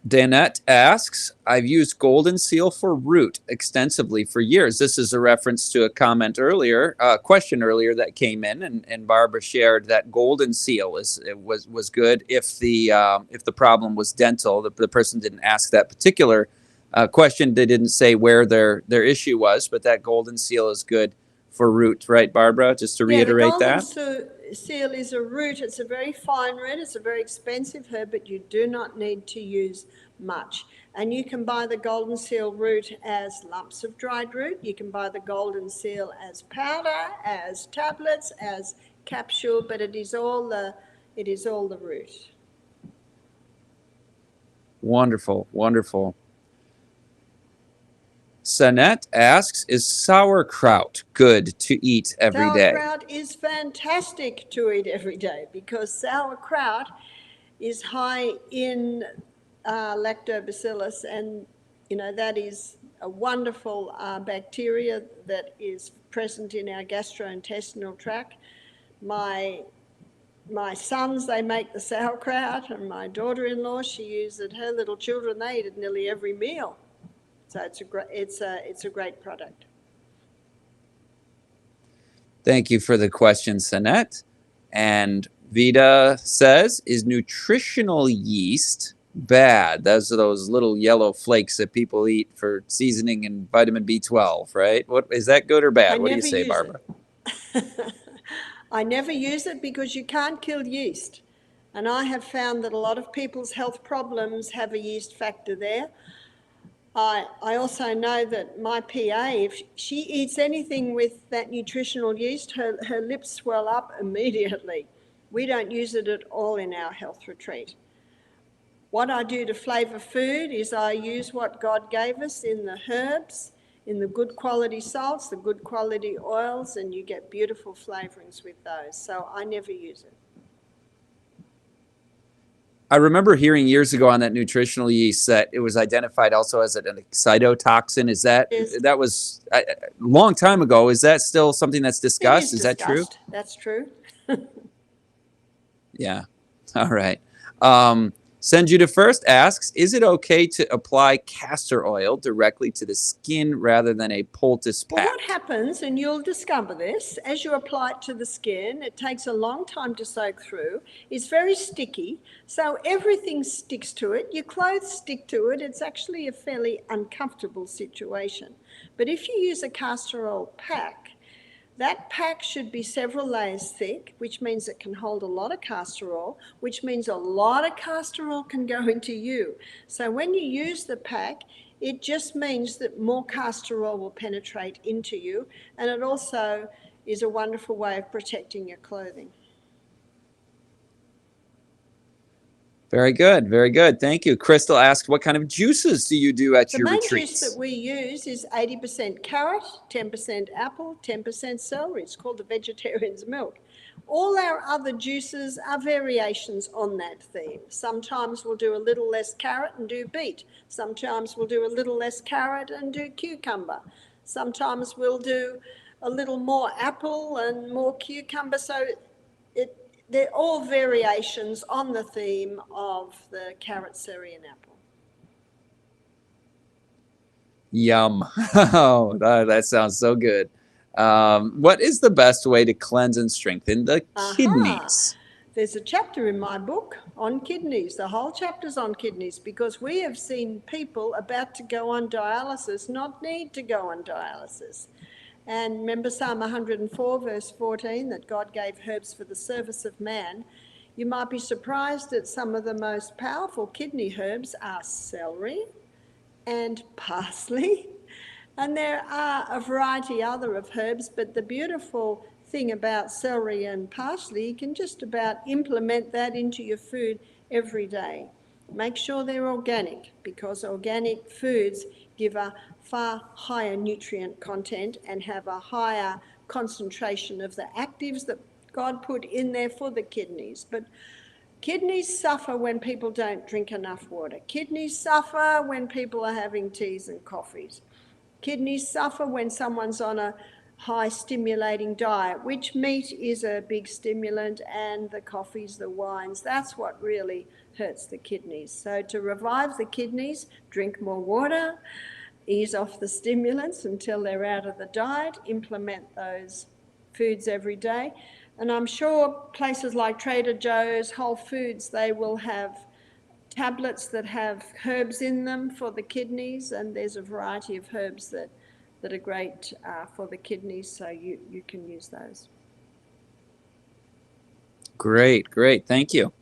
Danette asks, I've used Golden Seal for root extensively for years. This is a reference to a comment earlier, question earlier that came in, and Barbara shared that Golden Seal was good if the problem was dental. The person didn't ask that particular question. They didn't say where their issue was, but that Golden Seal is good for root, right, Barbara? Just to reiterate that. Golden Seal is a root. It's a very fine root. It's a very expensive herb, but you do not need to use much. And you can buy the Golden Seal root as lumps of dried root. You can buy the Golden Seal as powder, as tablets, as capsule, but it is all the root. Wonderful, wonderful. Sanette asks, is sauerkraut good to eat every day? Sauerkraut is fantastic to eat every day, because sauerkraut is high in lactobacillus, and that is a wonderful bacteria that is present in our gastrointestinal tract. My sons, they make the sauerkraut, and my daughter-in-law, she uses it. Her little children, they eat it nearly every meal. It's So it's a great product. Thank you for the question, Sanette. And Vita says, is nutritional yeast bad? Those are those little yellow flakes that people eat for seasoning and vitamin B12, right? What is that good or bad? What do you say, Barbara? I never use it because you can't kill yeast. And I have found that a lot of people's health problems have a yeast factor there. I also know that my PA, if she eats anything with that nutritional yeast, her lips swell up immediately. We don't use it at all in our health retreat. What I do to flavour food is I use what God gave us in the herbs, in the good quality salts, the good quality oils, and you get beautiful flavourings with those. So I never use it. I remember hearing years ago on that nutritional yeast that it was identified also as an excitotoxin. That was a long time ago? Is that still something that's discussed? Is that true? That's true. Yeah. All right. Senjuta First asks, is it okay to apply castor oil directly to the skin rather than a poultice pack? Well, what happens, and you'll discover this, as you apply it to the skin, it takes a long time to soak through. It's very sticky, so everything sticks to it. Your clothes stick to it. It's actually a fairly uncomfortable situation. But if you use a castor oil pack, that pack should be several layers thick, which means it can hold a lot of castor oil, which means a lot of castor oil can go into you. So when you use the pack, it just means that more castor oil will penetrate into you, and it also is a wonderful way of protecting your clothing. Very good. Very good. Thank you. Crystal asked, what kind of juices do you do at your retreats? The main juice that we use is 80% carrot, 10% apple, 10% celery. It's called the vegetarian's milk. All our other juices are variations on that theme. Sometimes we'll do a little less carrot and do beet. Sometimes we'll do a little less carrot and do cucumber. Sometimes we'll do a little more apple and more cucumber. So they're all variations on the theme of the carrot, celery, and apple. Yum. Oh, that sounds so good. What is the best way to cleanse and strengthen the kidneys? There's a chapter in my book on kidneys. The whole chapter's on kidneys because we have seen people about to go on dialysis not need to go on dialysis. And remember Psalm 104, verse 14, that God gave herbs for the service of man. You might be surprised that some of the most powerful kidney herbs are celery and parsley. And there are a variety other of herbs, but the beautiful thing about celery and parsley, you can just about implement that into your food every day. Make sure they're organic, because organic foods give a far higher nutrient content and have a higher concentration of the actives that God put in there for the kidneys. But kidneys suffer when people don't drink enough water. Kidneys suffer when people are having teas and coffees. Kidneys suffer when someone's on a high stimulating diet, which meat is a big stimulant, and the coffees, the wines, that's what really hurts the kidneys. So to revive the kidneys, drink more water, ease off the stimulants until they're out of the diet, implement those foods every day. And I'm sure places like Trader Joe's, Whole Foods, they will have tablets that have herbs in them for the kidneys, and there's a variety of herbs that are great for the kidneys, so you can use those. Great, thank you.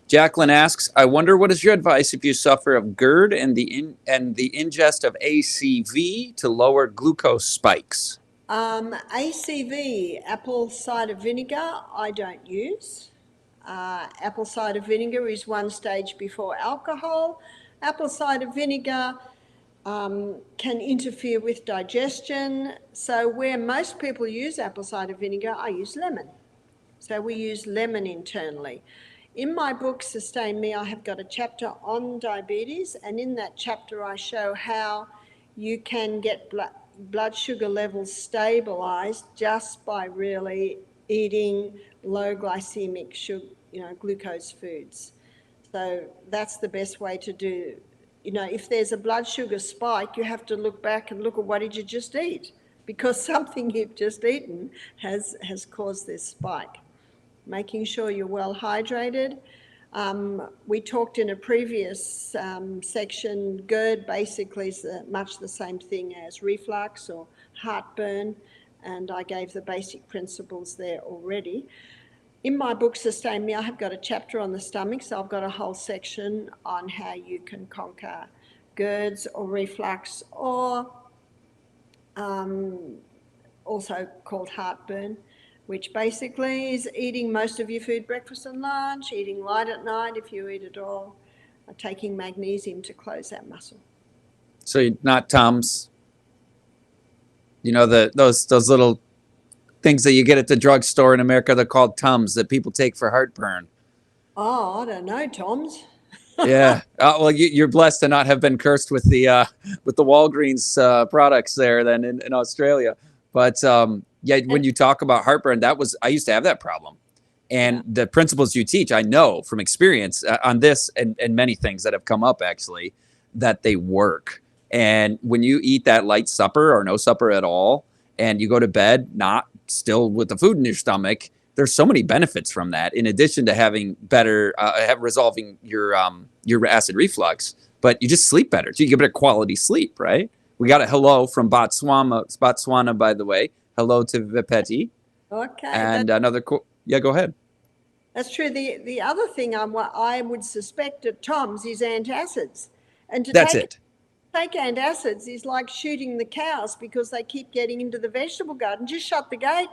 Jacqueline asks, I wonder what is your advice if you suffer of GERD and the ingest of ACV to lower glucose spikes? ACV, apple cider vinegar, I don't use. Apple cider vinegar is one stage before alcohol. Apple cider vinegar can interfere with digestion. So where most people use apple cider vinegar, I use lemon. So we use lemon internally. In my book, Sustain Me, I have got a chapter on diabetes, and in that chapter I show how you can get blood sugar levels stabilized just by really eating low glycemic sugar, glucose foods. So that's the best way to do you know, if there's a blood sugar spike, you have to look back and look at what did you just eat, because something you've just eaten has caused this spike. Making sure you're well hydrated. We talked in a previous section, GERD basically is much the same thing as reflux or heartburn, and I gave the basic principles there already. In my book, Sustain Me, I have got a chapter on the stomach, so I've got a whole section on how you can conquer GERDs or reflux, or also called heartburn, which basically is eating most of your food, breakfast and lunch, eating light at night if you eat at all, taking magnesium to close that muscle. So not Tums. You know, those little things that you get at the drugstore in America, they're called Tums that people take for heartburn. Oh, I don't know, Tom's. Yeah. Well, you're blessed to not have been cursed with the Walgreens products there then in Australia. But yeah, when you talk about heartburn, I used to have that problem. And the principles you teach, I know from experience on this and many things that have come up actually, that they work. And when you eat that light supper or no supper at all, and you go to bed not still with the food in your stomach, there's so many benefits from that. In addition to having better, resolving your acid reflux, but you just sleep better. So you get better quality sleep, right? We got a hello from Botswana, by the way. Hello to Vipeti. Okay. And another yeah, go ahead. That's true. The other thing I would suspect at Tom's is antacids. And to take antacids is like shooting the cows because they keep getting into the vegetable garden. Just shut the gate.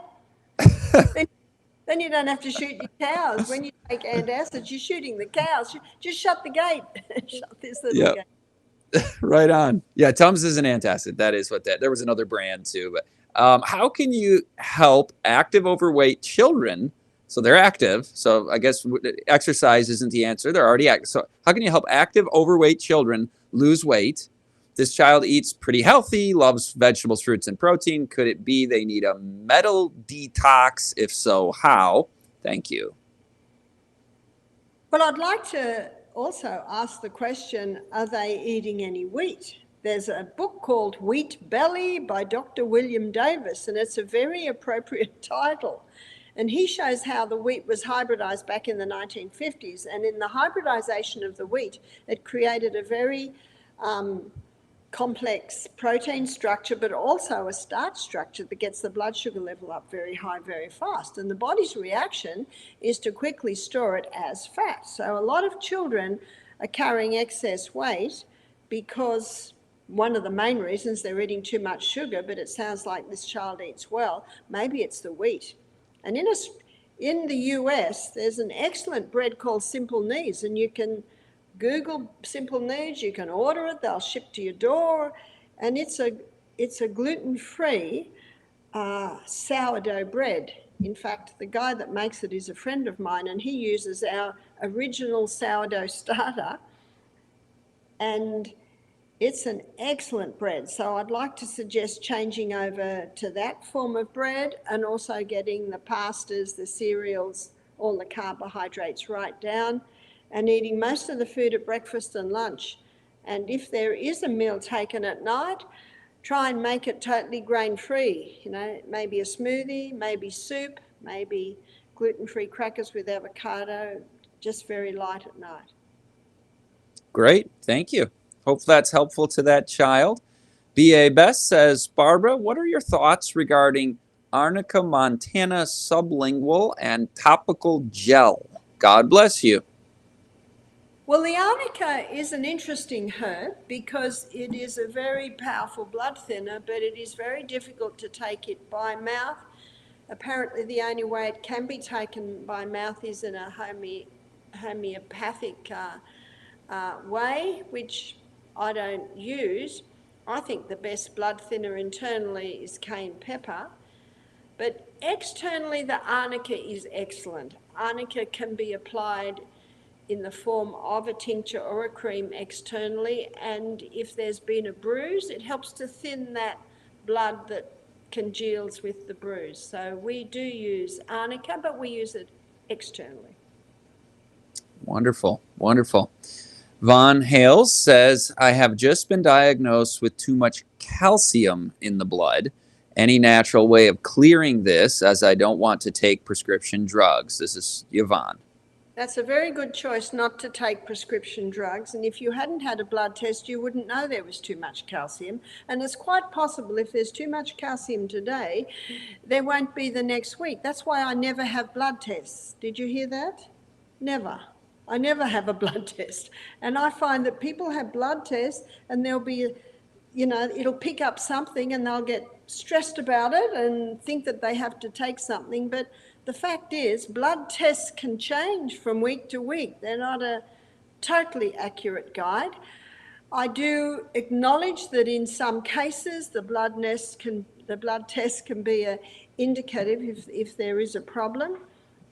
Then you don't have to shoot your cows. When you take antacids, you're shooting the cows. Just shut the gate. Shut this little gate. Right on. Yeah, Tums is an antacid. That is what there was another brand too. But how can you help active overweight children? So they're active. So I guess exercise isn't the answer. They're already active. So how can you help active overweight children lose weight? This child eats pretty healthy, loves vegetables, fruits, and protein. Could it be they need a metal detox? If so, how? Thank you. Well, I'd like to also ask the question, are they eating any wheat? There's a book called Wheat Belly by Dr. William Davis, and it's a very appropriate title. And he shows how the wheat was hybridized back in the 1950s. And in the hybridization of the wheat, it created a very complex protein structure, but also a starch structure that gets the blood sugar level up very high, very fast. And the body's reaction is to quickly store it as fat. So a lot of children are carrying excess weight because one of the main reasons they're eating too much sugar, but it sounds like this child eats well. Maybe it's the wheat. And in the US, there's an excellent bread called Simple Needs, and you can Google Simple Needs, you can order it, they'll ship to your door, and it's a gluten-free sourdough bread. In fact, the guy that makes it is a friend of mine, and he uses our original sourdough starter, and it's an excellent bread. So I'd like to suggest changing over to that form of bread and also getting the pastas, the cereals, all the carbohydrates right down, and eating most of the food at breakfast and lunch. And if there is a meal taken at night, try and make it totally grain-free. You know, maybe a smoothie, maybe soup, maybe gluten-free crackers with avocado, just very light at night. Great, thank you. Hope that's helpful to that child. B.A. Best says, Barbara, what are your thoughts regarding Arnica montana sublingual and topical gel? God bless you. Well, the arnica is an interesting herb because it is a very powerful blood thinner, but it is very difficult to take it by mouth. Apparently, the only way it can be taken by mouth is in a homeopathic way, which I don't use. I think the best blood thinner internally is cayenne pepper, but externally the arnica is excellent. Arnica can be applied in the form of a tincture or a cream externally, and if there's been a bruise, it helps to thin that blood that congeals with the bruise. So we do use arnica, but we use it externally. Wonderful, wonderful. Von Hales says, I have just been diagnosed with too much calcium in the blood. Any natural way of clearing this, as I don't want to take prescription drugs? This is Yvonne. That's a very good choice not to take prescription drugs. And if you hadn't had a blood test, you wouldn't know there was too much calcium. And it's quite possible if there's too much calcium today, there won't be the next week. That's why I never have blood tests. Did you hear that? Never. I never have a blood test. And I find that people have blood tests and there'll be, it'll pick up something and they'll get stressed about it and think that they have to take something. But the fact is, blood tests can change from week to week. They're not a totally accurate guide. I do acknowledge that in some cases the blood test can be an indicative if there is a problem,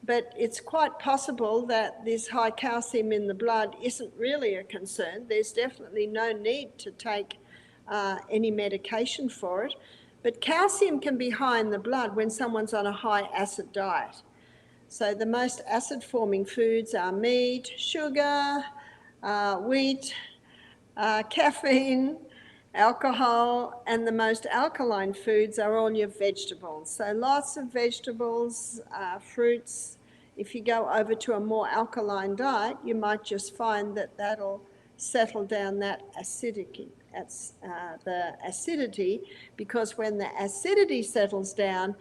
but it's quite possible that this high calcium in the blood isn't really a concern. There's definitely no need to take any medication for it. But calcium can be high in the blood when someone's on a high acid diet. So the most acid-forming foods are meat, sugar, wheat, caffeine, alcohol, and the most alkaline foods are all your vegetables. So lots of vegetables, fruits. If you go over to a more alkaline diet, you might just find that that'll settle down that acidity. The acidity, because when the acidity settles down,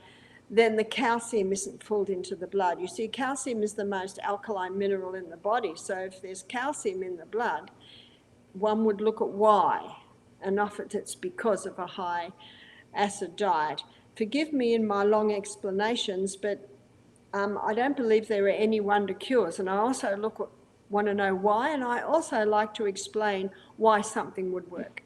then the calcium isn't pulled into the blood. You see, calcium is the most alkaline mineral in the body. So if there's calcium in the blood, one would look at why, and often it's because of a high acid diet. Forgive me in my long explanations, but I don't believe there are any wonder cures. And I also want to know why, and I also like to explain why something would work.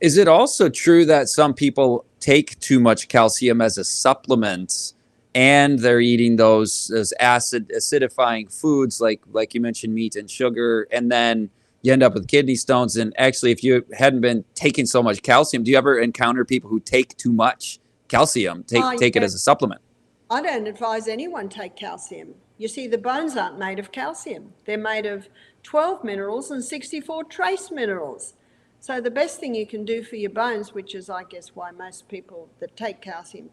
Is it also true that some people take too much calcium as a supplement and they're eating those acidifying foods like you mentioned, meat and sugar, and then you end up with kidney stones? And actually, if you hadn't been taking so much calcium, do you ever encounter people who take too much calcium, take it as a supplement? I don't advise anyone take calcium. You see, the bones aren't made of calcium. They're made of 12 minerals and 64 trace minerals. So the best thing you can do for your bones, which is, I guess, why most people that take calcium,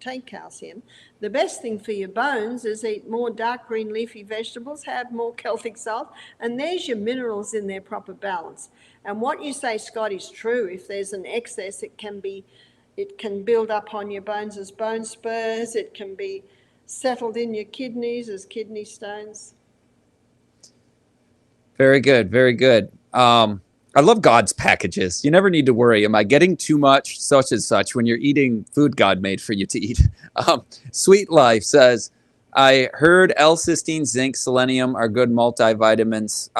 the best thing for your bones is eat more dark green leafy vegetables, have more Celtic salt, and there's your minerals in their proper balance. And what you say, Scott, is true. If there's an excess, it can build up on your bones as bone spurs. It can be settled in your kidneys as kidney stones. Very good, very good. I love God's packages. You never need to worry. Am I getting too much such and such when you're eating food God made for you to eat? Sweet Life says, I heard L-cysteine, zinc, selenium are good multivitamins.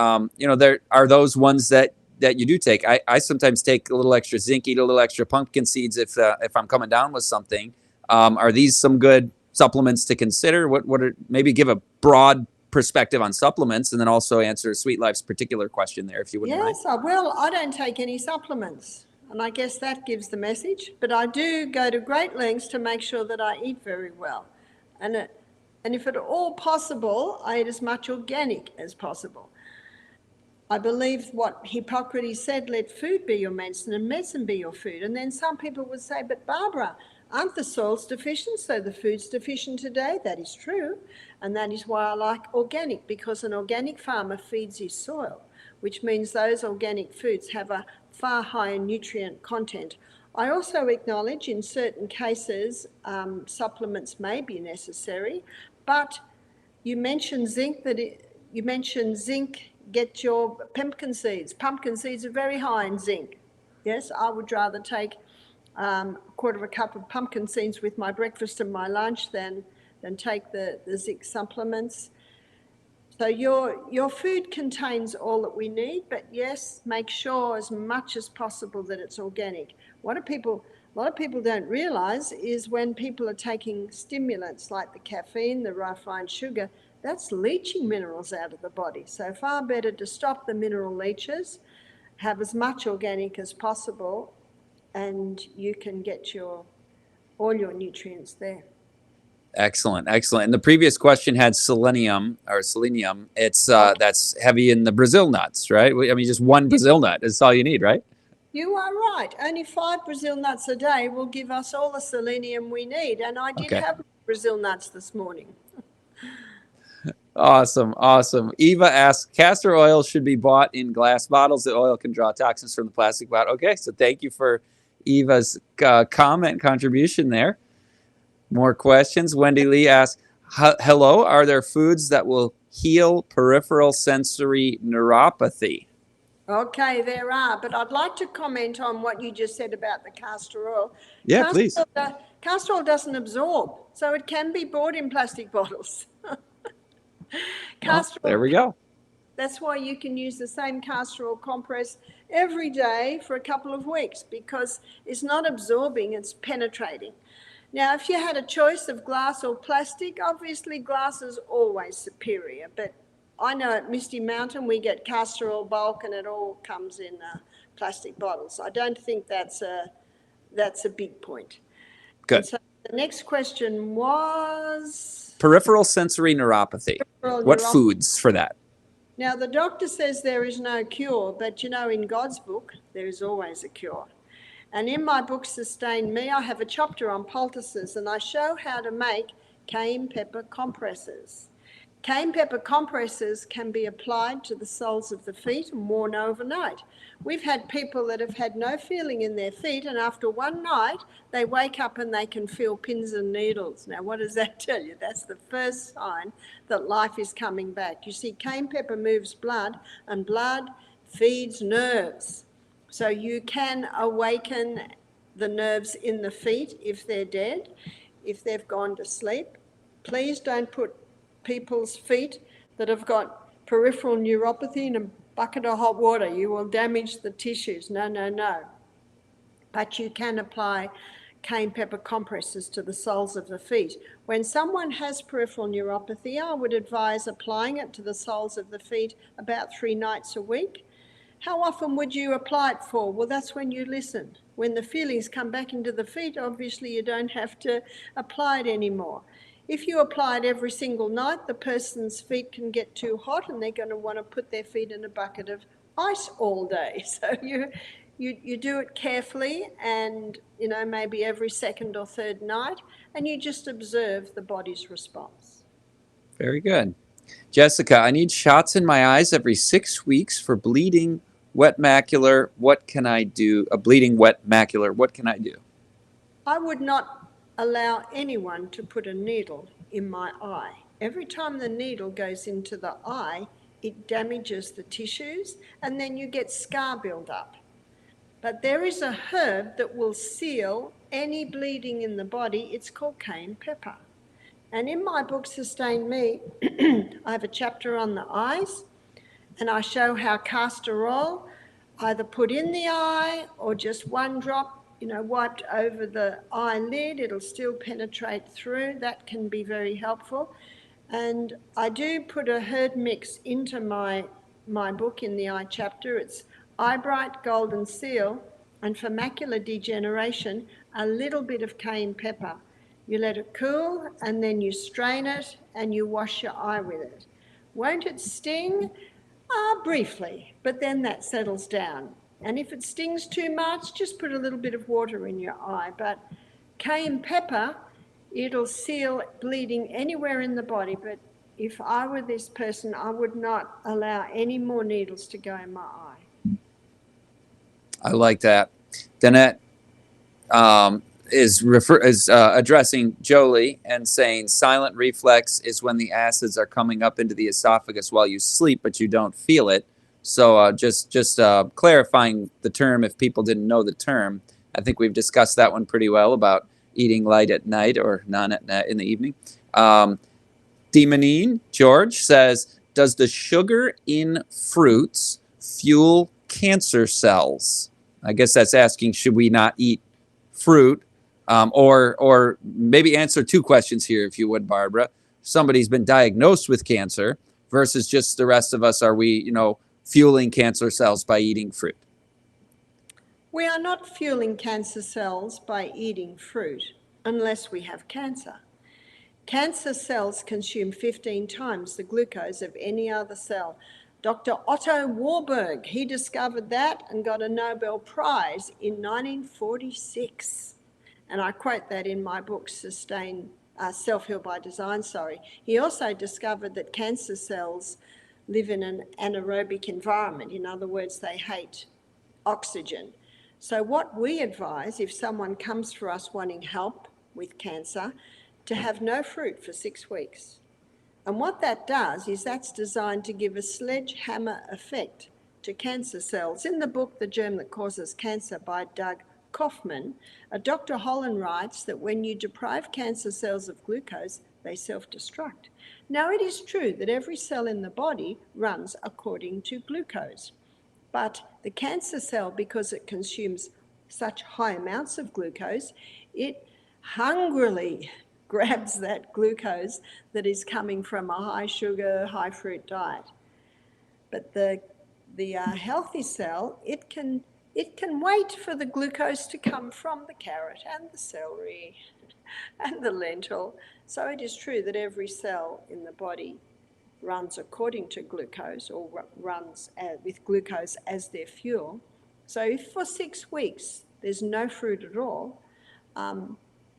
There are those ones that you do take. I sometimes take a little extra zinc, eat a little extra pumpkin seeds if I'm coming down with something. Are these some good supplements to consider? Maybe give a broad perspective on supplements, and then also answer Sweet Life's particular question there, if you wouldn't mind. Yes, I will. I don't take any supplements, and I guess that gives the message. But I do go to great lengths to make sure that I eat very well, and if at all possible, I eat as much organic as possible. I believe what Hippocrates said: let food be your medicine and medicine be your food. And then some people would say, but Barbara, aren't the soils deficient, so the food's deficient today? That is true, and that is why I like organic, because an organic farmer feeds his soil, which means those organic foods have a far higher nutrient content. I also acknowledge in certain cases supplements may be necessary, but you mentioned zinc. Get your pumpkin seeds. Pumpkin seeds are very high in zinc. Yes, I would rather take a quarter of a cup of pumpkin seeds with my breakfast and my lunch than take the zinc supplements. So your food contains all that we need, but yes, make sure as much as possible that it's organic. A lot of people don't realise is when people are taking stimulants like the caffeine, the refined sugar, that's leaching minerals out of the body. So far better to stop the mineral leaches, have as much organic as possible, and you can get all your nutrients there. Excellent, excellent. And the previous question had selenium or selenium. It's that's heavy in the Brazil nuts, right? I mean, just one Brazil nut is all you need, right? You are right. Only 5 Brazil nuts a day will give us all the selenium we need. And I did have Brazil nuts this morning. Awesome, awesome. Eva asks, castor oil should be bought in glass bottles. The oil can draw toxins from the plastic bottle. Okay, so thank you for Eva's comment and contribution there. More questions. Wendy Lee asks, hello, are there foods that will heal peripheral sensory neuropathy? Okay, there are, but I'd like to comment on what you just said about the castor oil. Yeah, please. Castor oil doesn't absorb, so it can be bought in plastic bottles. There we go. That's why you can use the same castor oil compress every day for a couple of weeks, because it's not absorbing, it's penetrating. Now, if you had a choice of glass or plastic, obviously glass is always superior, but I know at Misty Mountain we get castor oil bulk and it all comes in plastic bottles. I don't think that's a big point. Good. And so the next question was? Peripheral sensory neuropathy. What foods for that? Now, the doctor says there is no cure, but you know, in God's book, there is always a cure. And in my book, Sustain Me, I have a chapter on poultices, and I show how to make cayenne pepper compresses. Cayenne pepper compresses can be applied to the soles of the feet and worn overnight. We've had people that have had no feeling in their feet, and after one night, they wake up and they can feel pins and needles. Now, what does that tell you? That's the first sign that life is coming back. You see, cayenne pepper moves blood, and blood feeds nerves. So you can awaken the nerves in the feet if they're dead, if they've gone to sleep. Please don't put people's feet that have got peripheral neuropathy in a bucket of hot water. You will damage the tissues. No, no, no. But you can apply cayenne pepper compresses to the soles of the feet. When someone has peripheral neuropathy, I would advise applying it to the soles of the feet about 3 nights a week. How often would you apply it for? Well, that's when you listen. When the feelings come back into the feet, obviously you don't have to apply it anymore. If you apply it every single night, the person's feet can get too hot and they're going to want to put their feet in a bucket of ice all day. So you do it carefully and, you know, maybe every second or third night, and you just observe the body's response. Very good. Jessica, I need shots in my eyes every 6 weeks for bleeding wet macular. What can I do? A bleeding wet macular. What can I do? I would not allow anyone to put a needle in my eye. Every time the needle goes into the eye, it damages the tissues and then you get scar buildup. But there is a herb that will seal any bleeding in the body. It's called cayenne pepper. And in my book, Sustain Me, I have a chapter on the eyes, and I show how castor oil, either put in the eye or just one drop, you know, wiped over the eyelid, it'll still penetrate through. That can be very helpful. And I do put a herb mix into my book in the eye chapter. It's Eye Bright Golden Seal, and for macular degeneration, a little bit of cayenne pepper. You let it cool, and then you strain it, and you wash your eye with it. Won't it sting? Briefly, but then that settles down. And if it stings too much, just put a little bit of water in your eye. But cayenne pepper, it'll seal bleeding anywhere in the body. But if I were this person, I would not allow any more needles to go in my eye. I like that. Danette is addressing Jolie and saying silent reflex is when the acids are coming up into the esophagus while you sleep, but you don't feel it. So just clarifying the term if people didn't know the term. I think we've discussed that one pretty well about eating light at night or none at night in the evening. Demonine, George, says, does the sugar in fruits fuel cancer cells? I guess that's asking, should we not eat fruit? Or maybe answer 2 questions here, if you would, Barbara. Somebody's been diagnosed with cancer versus just the rest of us. Are we, you know, fueling cancer cells by eating fruit? We are not fueling cancer cells by eating fruit unless we have cancer. Cancer cells consume 15 times the glucose of any other cell. Dr. Otto Warburg, he discovered that and got a Nobel Prize in 1946. And I quote that in my book, Self-Heal by Design, He also discovered that cancer cells live in an anaerobic environment. In other words, they hate oxygen. So what we advise, if someone comes for us wanting help with cancer, to have no fruit for 6 weeks. And what that does is that's designed to give a sledgehammer effect to cancer cells. In the book, The Germ That Causes Cancer by Doug Kaufman, Dr. Holland writes that when you deprive cancer cells of glucose, they self-destruct. Now, it is true that every cell in the body runs according to glucose. But the cancer cell, because it consumes such high amounts of glucose, it hungrily grabs that glucose that is coming from a high sugar, high fruit diet. But the healthy cell, it can wait for the glucose to come from the carrot and the celery and the lentil. So it is true that every cell in the body runs according to glucose, or runs with glucose as their fuel. So if for 6 weeks there's no fruit at all,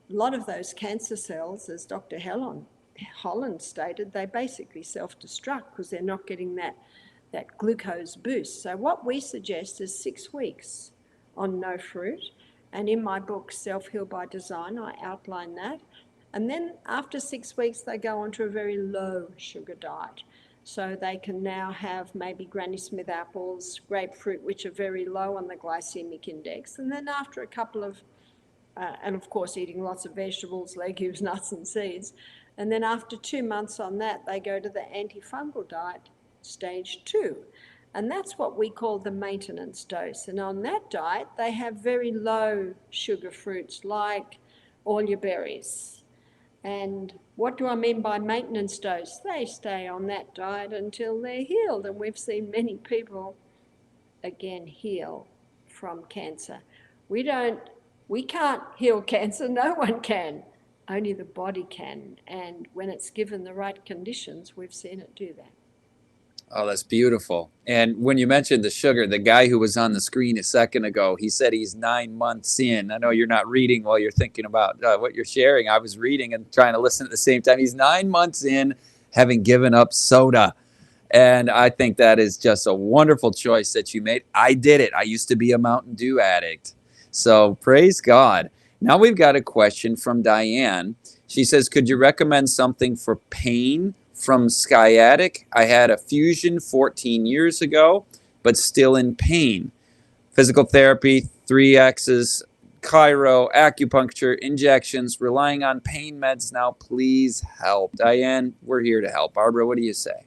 a lot of those cancer cells, as Dr. Holland stated, they basically self-destruct because they're not getting that glucose boost. So what we suggest is 6 weeks on no fruit. And in my book, Self-Heal by Design, I outline that. And then after 6 weeks, they go onto a very low sugar diet. So they can now have maybe Granny Smith apples, grapefruit, which are very low on the glycemic index. And then after a couple of and of course eating lots of vegetables, legumes, nuts and seeds. And then after 2 months on that, they go to the antifungal diet, stage 2. And that's what we call the maintenance dose. And on that diet, they have very low sugar fruits like all your berries. And what do I mean by maintenance dose? They stay on that diet until they're healed. And we've seen many people, again, heal from cancer. We can't heal cancer, no one can, only the body can. And when it's given the right conditions, we've seen it do that. Oh, that's beautiful. And when you mentioned the sugar, the guy who was on the screen a second ago, he said he's 9 months in. I know you're not reading while you're thinking about what you're sharing. I was reading and trying to listen at the same time. He's 9 months in, having given up soda. And I think that is just a wonderful choice that you made. I did it. I used to be a Mountain Dew addict. So praise God. Now we've got a question from Diane. She says, could you recommend something for pain from sciatic? I had a fusion 14 years ago, but still in pain. Physical therapy, 3X's, chiro, acupuncture, injections, relying on pain meds now. Please help. Diane, we're here to help. Barbara, what do you say?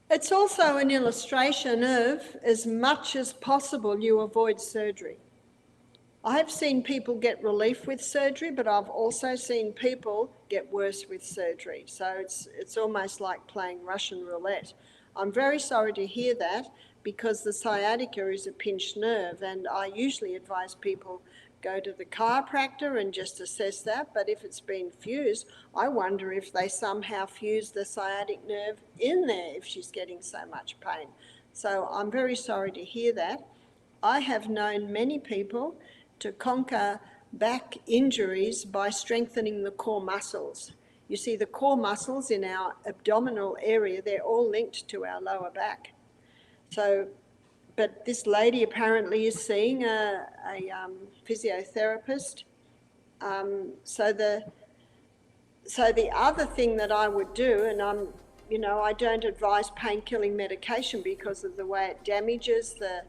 It's also an illustration of, as much as possible, you avoid surgery. I've seen people get relief with surgery, but I've also seen people get worse with surgery. So it's almost like playing Russian roulette. I'm very sorry to hear that, because the sciatica is a pinched nerve, and I usually advise people go to the chiropractor and just assess that. But if it's been fused, I wonder if they somehow fused the sciatic nerve in there if she's getting so much pain. So I'm very sorry to hear that. I have known many people to conquer back injuries by strengthening the core muscles. You see, the core muscles in our abdominal area, they're all linked to our lower back. So, but this lady apparently is seeing a physiotherapist. So the other thing that I would do, and I don't advise pain-killing medication because of the way it damages the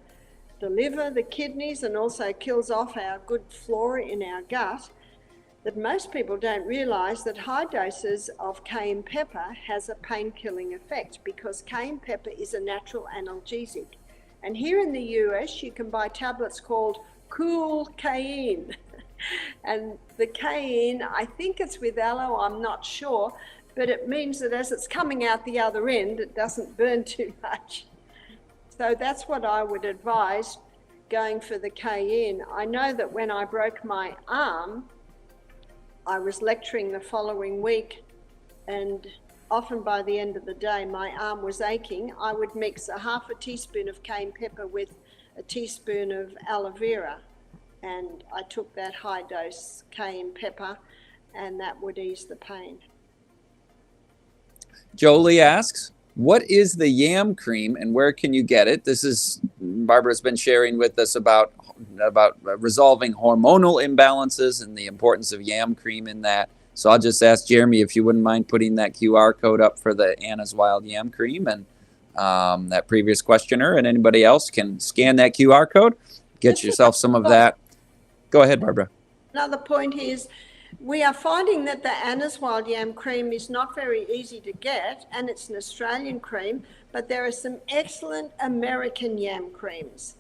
liver, the kidneys, and also kills off our good flora in our gut, that most people don't realise that high doses of cayenne pepper has a pain-killing effect, because cayenne pepper is a natural analgesic. And here in the US, you can buy tablets called Cool Cayenne. And the cayenne, I think it's with aloe, I'm not sure, but it means that as it's coming out the other end, it doesn't burn too much. So that's what I would advise, going for the cayenne. I know that when I broke my arm, I was lecturing the following week, and often by the end of the day, my arm was aching. I would mix a half a teaspoon of cayenne pepper with a teaspoon of aloe vera, and I took that high dose cayenne pepper, and that would ease the pain. Jolie asks, what is the yam cream and where can you get it? This is, Barbara's been sharing with us about resolving hormonal imbalances and the importance of yam cream in that. So I'll just ask Jeremy if you wouldn't mind putting that QR code up for the Anna's Wild Yam Cream, and that previous questioner and anybody else can scan that QR code, get yourself some of that. Go ahead, Barbara. Another point is, we are finding that the Anna's Wild Yam Cream is not very easy to get, and it's an Australian cream, but there are some excellent American yam creams.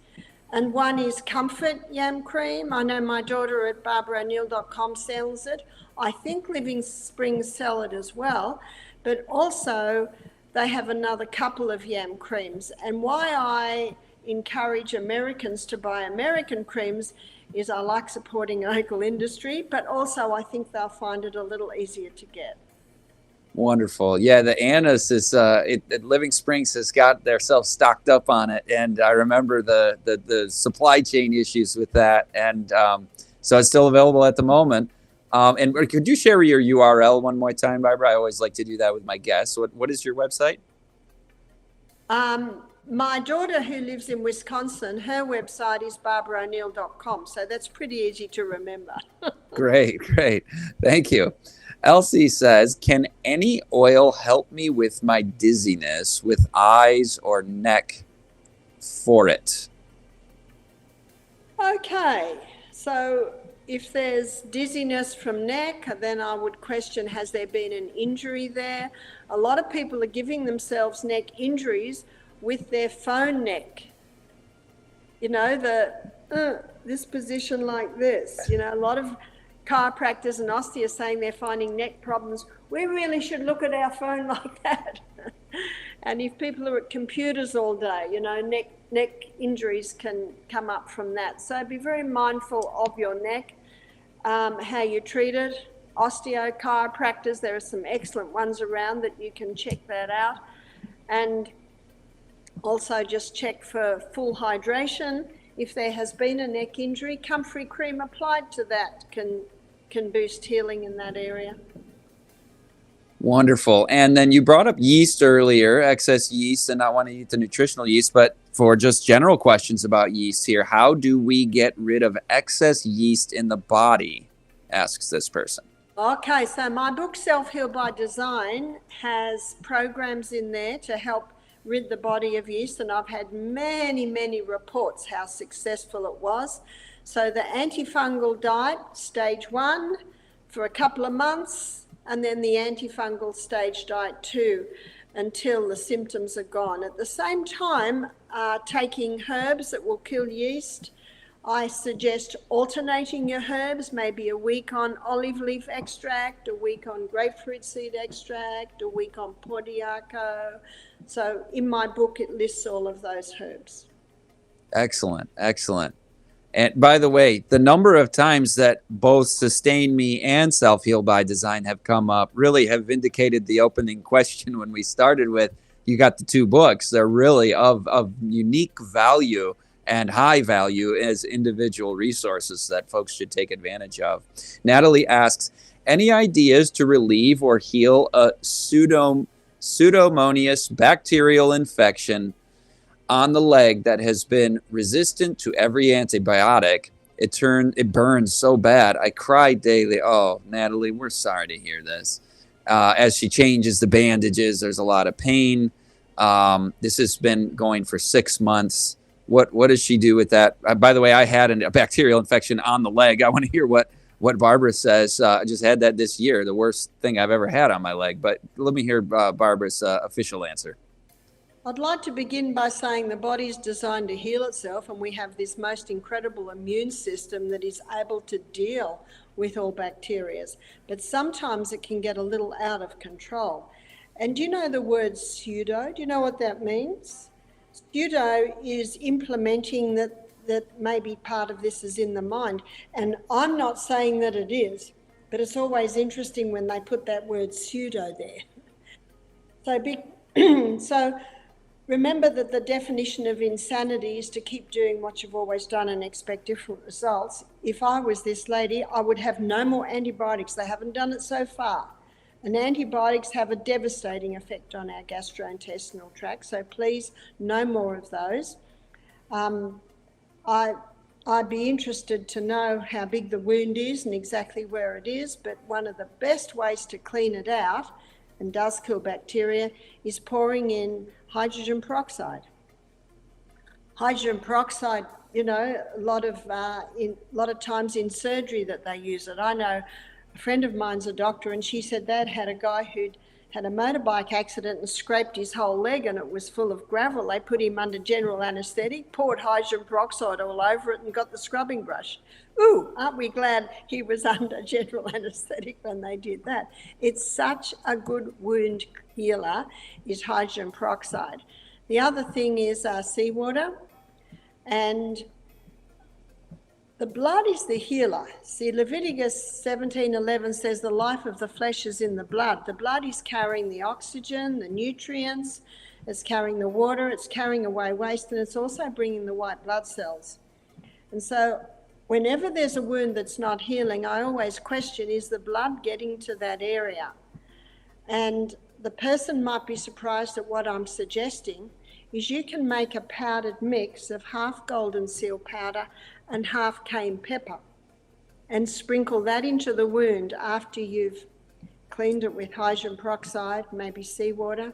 And one is Comfort Yam Cream. I know my daughter at barbara'o'neill.com sells it. I think Living Springs sell it as well, but also they have another couple of yam creams. And why I encourage Americans to buy American creams is I like supporting local industry, but also I think they'll find it a little easier to get. Wonderful. Yeah, the Anna's is Living Springs has got themselves stocked up on it, and I remember the supply chain issues with that, and so it's still available at the moment. And could you share your URL one more time, Barbara? I always like to do that with my guests. What is your website? My daughter, who lives in Wisconsin, her website is barbara'o'neill.com, so that's pretty easy to remember. Great. Thank you. Elsie says, can any oil help me with my dizziness with eyes or neck for it? Okay, so if there's dizziness from neck, then I would question, has there been an injury there? A lot of people are giving themselves neck injuries with their phone neck. You know, this position like this. You know, a lot of chiropractors and osteos saying they're finding neck problems. We really should look at our phone like that. And if people are at computers all day, you know, neck injuries can come up from that. So be very mindful of your neck, how you treat it. Osteo chiropractors, there are some excellent ones around that you can check that out. And also just check for full hydration. If there has been a neck injury, comfrey cream applied to that can boost healing in that area. Wonderful. And then you brought up yeast earlier, excess yeast, and not wanting to eat the nutritional yeast, but for just general questions about yeast here, how do we get rid of excess yeast in the body, asks this person. Okay, so my book, Self-Heal by Design, has programs in there to help rid the body of yeast, and I've had many reports how successful it was. So the antifungal diet, stage 1, for a couple of months, and then the antifungal stage diet 2 until the symptoms are gone. At the same time, taking herbs that will kill yeast. I suggest alternating your herbs, maybe a week on olive leaf extract, a week on grapefruit seed extract, a week on portiaco. So in my book, it lists all of those herbs. Excellent. And by the way, the number of times that both Sustain Me and Self-Heal by Design have come up really have vindicated the opening question when we started with, you got the 2 books. They're really of unique value and high value as individual resources that folks should take advantage of. Natalie asks, any ideas to relieve or heal a pseudomonas bacterial infection on the leg that has been resistant to every antibiotic? It burns so bad. I cry daily. Oh, Natalie, we're sorry to hear this. As she changes the bandages, there's a lot of pain. This has been going for 6 months. What does she do with that? By the way, I had a bacterial infection on the leg. I want to hear what Barbara says. I just had that this year, the worst thing I've ever had on my leg. But let me hear Barbara's official answer. I'd like to begin by saying the body's designed to heal itself, and we have this most incredible immune system that is able to deal with all bacteria. But sometimes it can get a little out of control. And do you know the word pseudo? Do you know what that means? Pseudo is implementing that maybe part of this is in the mind. And I'm not saying that it is. but it's always interesting when they put that word pseudo there. So remember that the definition of insanity is to keep doing what you've always done and expect different results. If I was this lady, I would have no more antibiotics. They haven't done it so far. And antibiotics have a devastating effect on our gastrointestinal tract, so please, no more of those. I'd be interested to know how big the wound is and exactly where it is, but one of the best ways to clean it out, and does kill bacteria, is pouring in hydrogen peroxide. Hydrogen peroxide, you know, a lot of times in surgery that they use it. I know a friend of mine's a doctor, and she said they'd had a guy who'd had a motorbike accident and scraped his whole leg, and it was full of gravel. They put him under general anaesthetic, poured hydrogen peroxide all over it, and got the scrubbing brush. Ooh, aren't we glad he was under general anaesthetic when they did that? It's such a good wound healer, is hydrogen peroxide. The other thing is seawater, and the blood is the healer. See, Leviticus 17:11 says the life of the flesh is in the blood. The blood is carrying the oxygen, the nutrients, it's carrying the water, it's carrying away waste, and it's also bringing the white blood cells. And so whenever there's a wound that's not healing, I always question, is the blood getting to that area? And the person might be surprised at what I'm suggesting, is you can make a powdered mix of half golden seal powder and half cayenne pepper and sprinkle that into the wound after you've cleaned it with hydrogen peroxide, maybe seawater.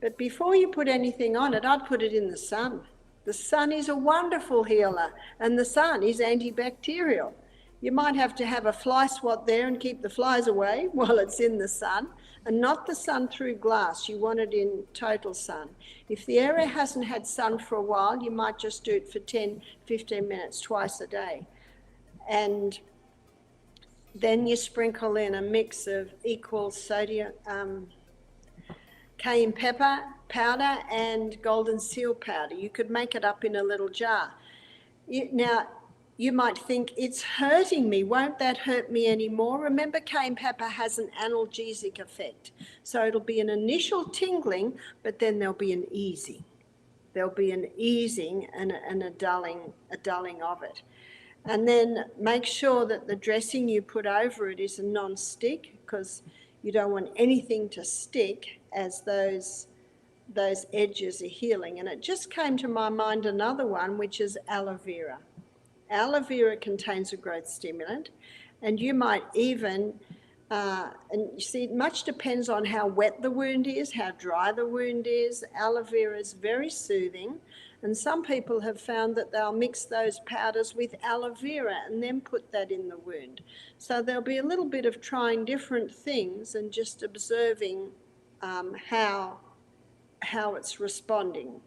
But before you put anything on it, I'd put it in the sun. The sun is a wonderful healer, and the sun is antibacterial. You might have to have a fly swat there and keep the flies away while it's in the sun, and not the sun through glass. You want it in total sun. If the area hasn't had sun for a while, you might just do it for 10, 15 minutes twice a day. And then you sprinkle in a mix of equal sodium, cayenne pepper powder and golden seal powder. You could make it up in a little jar. Now, you might think, it's hurting me, won't that hurt me anymore? Remember, cayenne pepper has an analgesic effect. So it'll be an initial tingling, but then there'll be an easing. There'll be an easing and a dulling of it. And then make sure that the dressing you put over it is a non-stick, because you don't want anything to stick as those edges are healing. And it just came to my mind another one, which is aloe vera. Aloe vera contains a growth stimulant, and you might even, and you see, much depends on how wet the wound is, how dry the wound is. Aloe vera is very soothing, and some people have found that they'll mix those powders with aloe vera and then put that in the wound. So there'll be a little bit of trying different things and just observing how it's responding.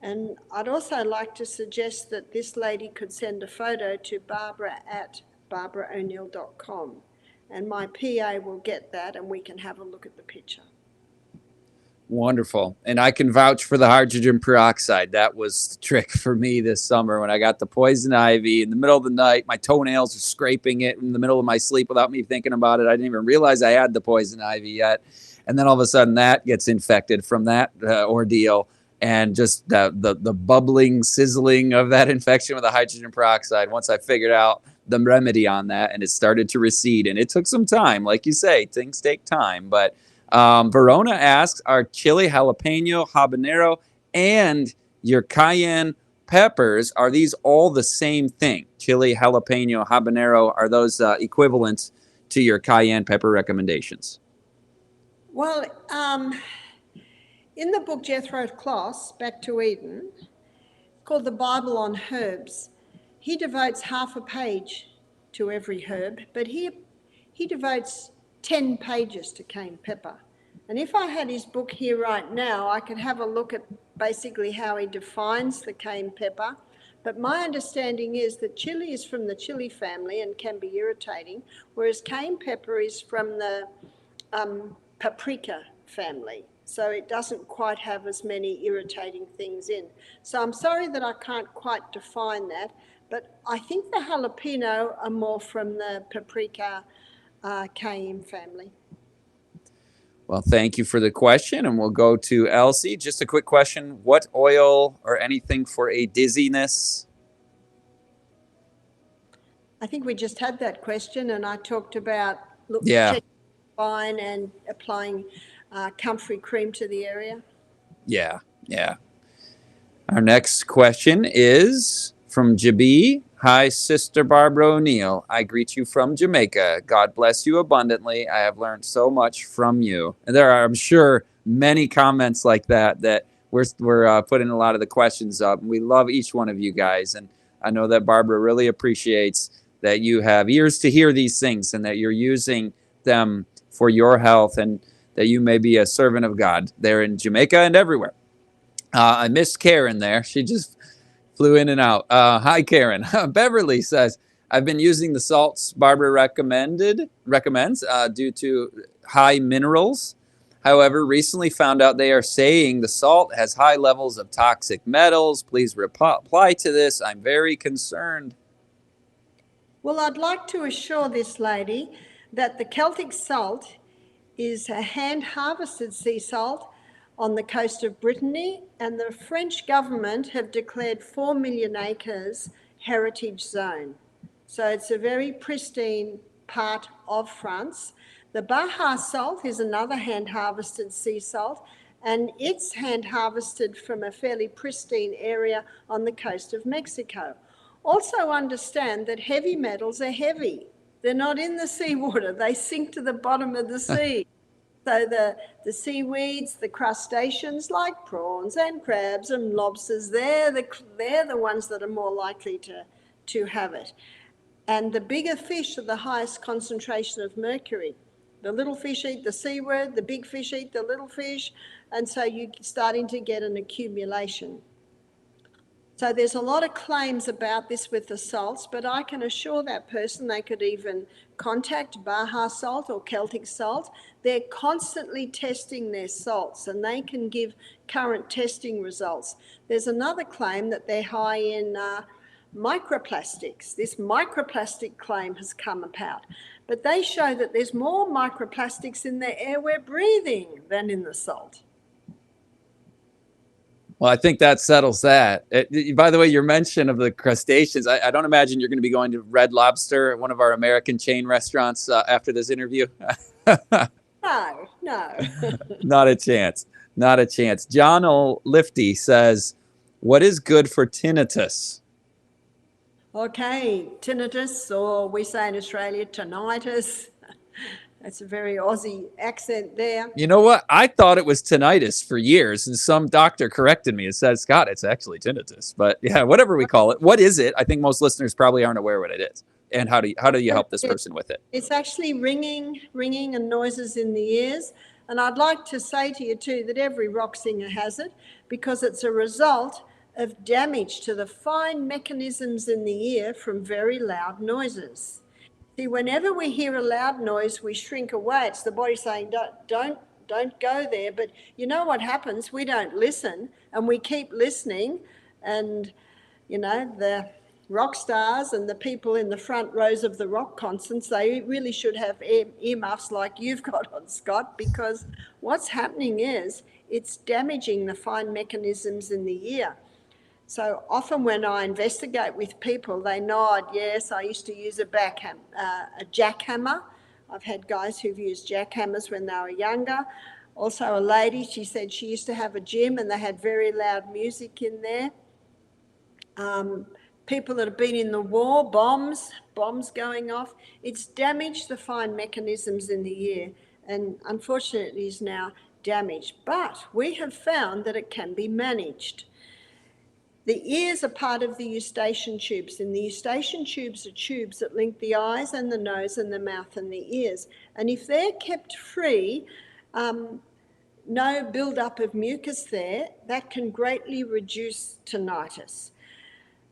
And I'd also like to suggest that this lady could send a photo to barbara@barbarao'neill.com, and my PA will get that and we can have a look at the picture. Wonderful. And I can vouch for the hydrogen peroxide. That was the trick for me this summer when I got the poison ivy in the middle of the night. My toenails are scraping it in the middle of my sleep without me thinking about it. I didn't even realize I had the poison ivy yet. And then all of a sudden that gets infected from that ordeal. And just the bubbling, sizzling of that infection with the hydrogen peroxide, once I figured out the remedy on that, and it started to recede. And it took some time. Like you say, things take time. But Verona asks, are chili, jalapeno, habanero, and your cayenne peppers, are these all the same thing? Chili, jalapeno, habanero, are those equivalent to your cayenne pepper recommendations? Well, in the book Jethro Kloss, Back to Eden, called The Bible on Herbs, he devotes half a page to every herb, but he devotes 10 pages to cayenne pepper. And if I had his book here right now, I could have a look at basically how he defines the cayenne pepper. But my understanding is that chili is from the chili family and can be irritating, whereas cayenne pepper is from the paprika family. So it doesn't quite have as many irritating things in. So I'm sorry that I can't quite define that, but I think the jalapeno are more from the paprika KM family. Well, thank you for the question, and we'll go to Elsie. Just a quick question. What oil or anything for a dizziness? I think we just had that question, and I talked about checking fine and applying comfrey cream to the area. Yeah. Our next question is from Jabi. Hi, Sister Barbara O'Neill. I greet you from Jamaica. God bless you abundantly. I have learned so much from you. And there are, I'm sure, many comments like that we're putting a lot of the questions up. We love each one of you guys. And I know that Barbara really appreciates that you have ears to hear these things and that you're using them for your health and that you may be a servant of God there in Jamaica and everywhere. I missed Karen there. She just flew in and out. Hi, Karen. Beverly says, I've been using the salts Barbara recommends due to high minerals. However, recently found out they are saying the salt has high levels of toxic metals. Please reply to this. I'm very concerned. Well, I'd like to assure this lady that the Celtic salt is a hand-harvested sea salt on the coast of Brittany, and the French government have declared 4 million acres heritage zone. So it's a very pristine part of France. The Baja salt is another hand-harvested sea salt, and it's hand-harvested from a fairly pristine area on the coast of Mexico. Also understand that heavy metals are heavy. They're not in the seawater. They sink to the bottom of the sea. So the seaweeds, the crustaceans like prawns and crabs and lobsters, they're the ones that are more likely to have it. And the bigger fish are the highest concentration of mercury. The little fish eat the seaweed, the big fish eat the little fish, and so you're starting to get an accumulation. So there's a lot of claims about this with the salts, but I can assure that person they could even contact Baja salt or Celtic salt. They're constantly testing their salts and they can give current testing results. There's another claim that they're high in microplastics. This microplastic claim has come about, but they show that there's more microplastics in the air we're breathing than in the salt. Well, I think that settles that. By the way, your mention of the crustaceans, I don't imagine you're going to be going to Red Lobster at one of our American chain restaurants after this interview. No. Not a chance. Not a chance. John O'Lifty says, what is good for tinnitus? Okay, tinnitus, or we say in Australia, tinnitus. That's a very Aussie accent there. You know what? I thought it was tinnitus for years, and some doctor corrected me and said, Scott, it's actually tinnitus. But yeah, whatever we call it. What is it? I think most listeners probably aren't aware what it is. And how do you help this person with it? It's actually ringing and noises in the ears. And I'd like to say to you too that every rock singer has it because it's a result of damage to the fine mechanisms in the ear from very loud noises. See, whenever we hear a loud noise, we shrink away. It's the body saying, don't go there. But you know what happens? We don't listen, and we keep listening. And, you know, the rock stars and the people in the front rows of the rock concerts, they really should have earmuffs like you've got on, Scott, because what's happening is it's damaging the fine mechanisms in the ear. So often when I investigate with people, they nod, yes, I used to use a jackhammer. I've had guys who've used jackhammers when they were younger. Also a lady, she said she used to have a gym and they had very loud music in there. People that have been in the war, bombs going off, it's damaged the fine mechanisms in the ear and unfortunately is now damaged. But we have found that it can be managed. The ears are part of the eustachian tubes, and the eustachian tubes are tubes that link the eyes and the nose and the mouth and the ears. And if they're kept free, no build-up of mucus there, that can greatly reduce tinnitus.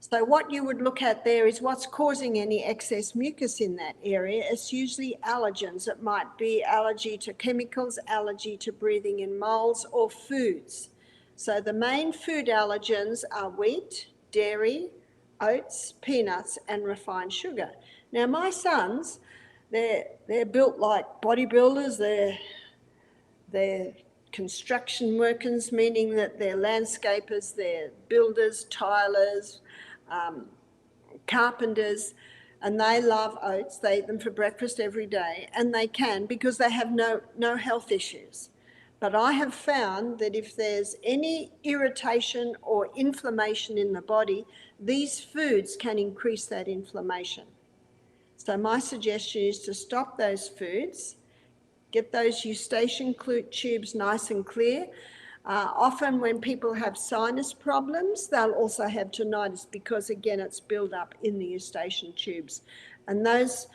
So what you would look at there is what's causing any excess mucus in that area. It's usually allergens. It might be allergy to chemicals, allergy to breathing in molds, or foods. So the main food allergens are wheat, dairy, oats, peanuts, and refined sugar. Now my sons, they're built like bodybuilders. They're construction workers, meaning that they're landscapers, they're builders, tilers, carpenters, and they love oats. They eat them for breakfast every day, and they can because they have no health issues. But I have found that if there's any irritation or inflammation in the body, these foods can increase that inflammation. So my suggestion is to stop those foods, get those eustachian tubes nice and clear. Often when people have sinus problems, they'll also have tinnitus because, again, it's built up in the eustachian tubes. And those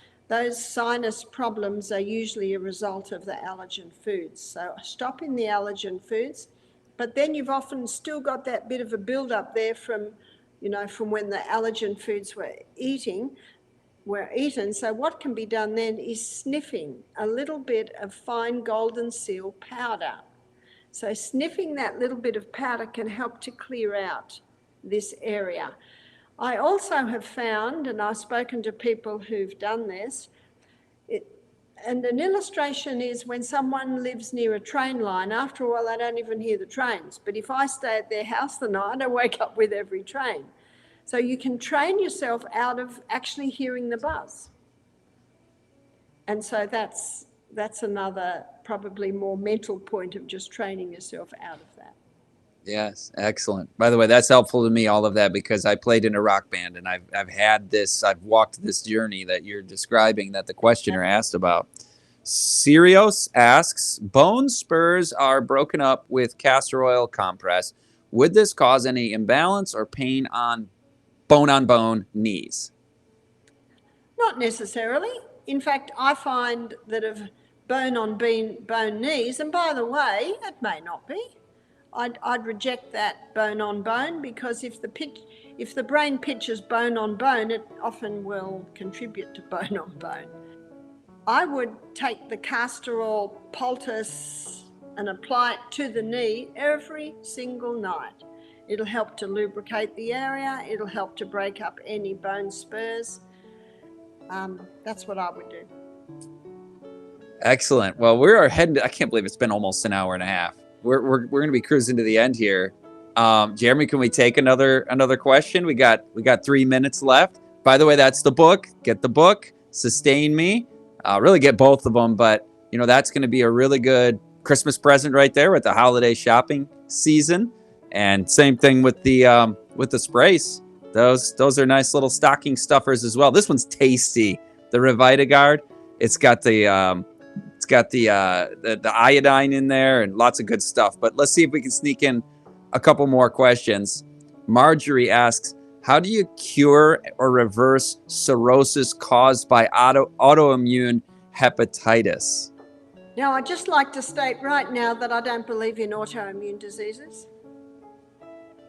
sinus problems are usually a result of the allergen foods. So stopping the allergen foods, but then you've often still got that bit of a build-up there from when the allergen foods were eaten. So what can be done then is sniffing a little bit of fine golden seal powder. So sniffing that little bit of powder can help to clear out this area. I also have found, and I've spoken to people who've done this, and an illustration is when someone lives near a train line, after a while they don't even hear the trains. But if I stay at their house the night, I wake up with every train. So you can train yourself out of actually hearing the buzz. And so that's another probably more mental point of just training yourself out of that. Yes, excellent. By the way, that's helpful to me, all of that, because I played in a rock band and I've walked this journey that you're describing that the questioner asked about. Sirios asks, bone spurs are broken up with castor oil compress. Would this cause any imbalance or pain on bone knees? Not necessarily. In fact, I find that of bone knees, and by the way, it may not be. I'd reject that bone on bone, because if the brain pitches bone on bone, it often will contribute to bone on bone. I would take the castor oil poultice and apply it to the knee every single night. It'll help to lubricate the area. It'll help to break up any bone spurs. That's what I would do. Excellent. Well, we are heading I can't believe it's been almost an hour and a half. We're going to be cruising to the end here. Jeremy, can we take another question? We got 3 minutes left. By the way, that's the book. Get the book. Sustain Me. Really get both of them, but that's going to be a really good Christmas present right there with the holiday shopping season. And same thing with the sprays. Those are nice little stocking stuffers as well. This one's tasty. The Revitagard. It's got the iodine in there and lots of good stuff. But let's see if we can sneak in a couple more questions. Marjorie asks, how do you cure or reverse cirrhosis caused by autoimmune hepatitis? Now, I'd just like to state right now that I don't believe in autoimmune diseases.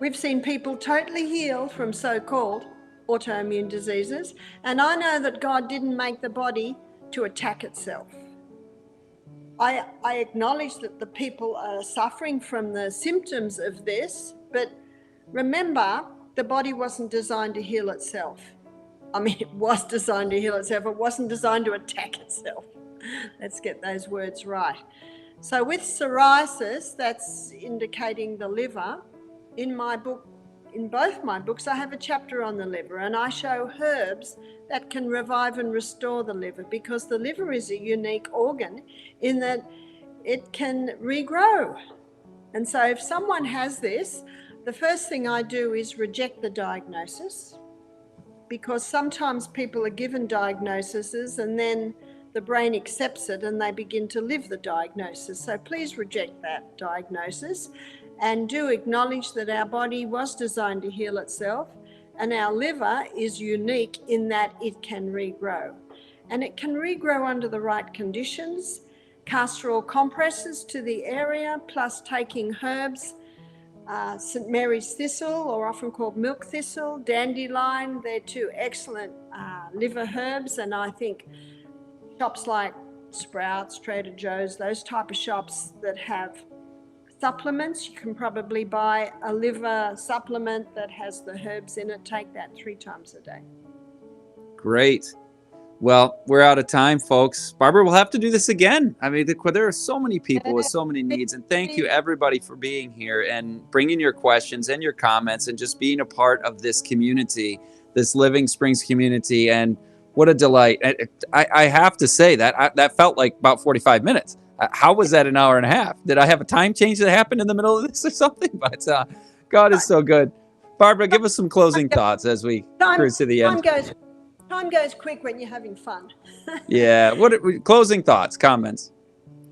We've seen people totally healed from so-called autoimmune diseases, and I know that God didn't make the body to attack itself. I acknowledge that the people are suffering from the symptoms of this, but remember, the body wasn't designed to heal itself. I mean, it was designed to heal itself. It wasn't designed to attack itself. Let's get those words right. So with psoriasis, that's indicating the liver. In both my books, I have a chapter on the liver, and I show herbs that can revive and restore the liver, because the liver is a unique organ in that it can regrow. And so if someone has this, the first thing I do is reject the diagnosis, because sometimes people are given diagnoses and then the brain accepts it and they begin to live the diagnosis. So please reject that diagnosis and do acknowledge that our body was designed to heal itself, and our liver is unique in that it can regrow. And it can regrow under the right conditions. Castor oil compresses to the area, plus taking herbs, St. Mary's thistle, or often called milk thistle, dandelion, they're two excellent liver herbs. And I think shops like Sprouts, Trader Joe's, those type of shops that have supplements, you can probably buy a liver supplement that has the herbs in it. Take that 3 times a day. Great. Well, we're out of time, folks. Barbara, we'll have to do this again. I mean, there are so many people with so many needs. And thank you, everybody, for being here and bringing your questions and your comments and just being a part of this community, this Living Springs community. And what a delight. I have to say that felt like about 45 minutes. How was that an hour and a half? Did I have a time change that happened in the middle of this or something? But God is so good. Barbara, give us some closing thoughts as we cruise to the end. Time goes quick when you're having fun. Yeah. Closing thoughts, comments?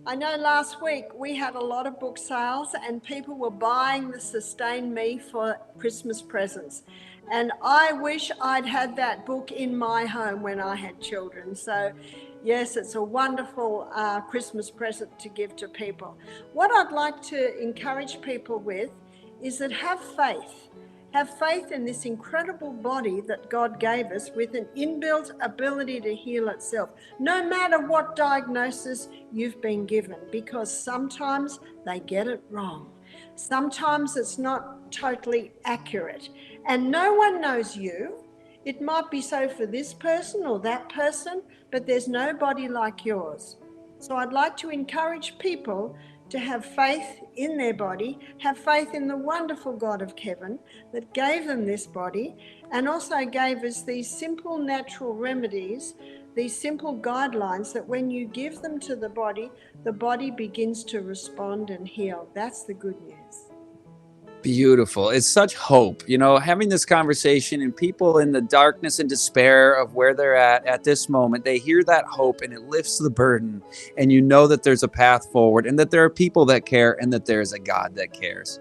I know last week we had a lot of book sales and people were buying the Sustain Me for Christmas presents. And I wish I'd had that book in my home when I had children. So yes, it's a wonderful Christmas present to give to people. What I'd like to encourage people with is that have faith. Have faith in this incredible body that God gave us with an inbuilt ability to heal itself, no matter what diagnosis you've been given, because sometimes they get it wrong. Sometimes it's not totally accurate, and no one knows you. It might be so for this person or that person, but there's no body like yours. So I'd like to encourage people to have faith in their body, have faith in the wonderful God of heaven that gave them this body and also gave us these simple natural remedies, these simple guidelines that when you give them to the body begins to respond and heal. That's the good news. Beautiful. It's such hope, having this conversation and people in the darkness and despair of where they're at this moment, they hear that hope and it lifts the burden and you know that there's a path forward and that there are people that care and that there's a God that cares.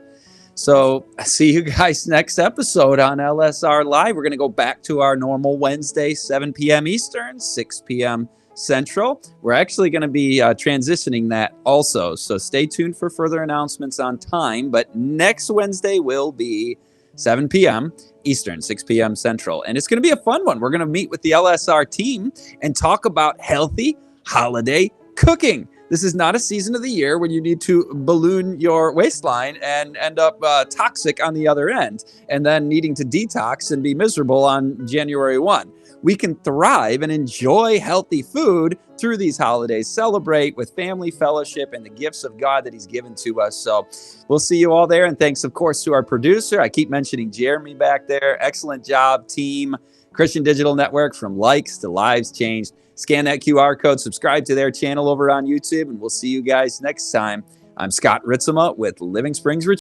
So I see you guys next episode on LSR Live. We're going to go back to our normal Wednesday, 7 p.m. Eastern, 6 p.m. Central. We're actually going to be transitioning that also. So stay tuned for further announcements on time. But next Wednesday will be 7 p.m. Eastern, 6 p.m. Central. And it's going to be a fun one. We're going to meet with the LSR team and talk about healthy holiday cooking. This is not a season of the year when you need to balloon your waistline and end up toxic on the other end and then needing to detox and be miserable on January 1. We can thrive and enjoy healthy food through these holidays, celebrate with family fellowship and the gifts of God that he's given to us. So we'll see you all there. And thanks, of course, to our producer. I keep mentioning Jeremy back there. Excellent job, team. Christian Digital Network, from likes to lives changed. Scan that QR code, subscribe to their channel over on YouTube, and we'll see you guys next time. I'm Scott Ritsema with Living Springs Retreat.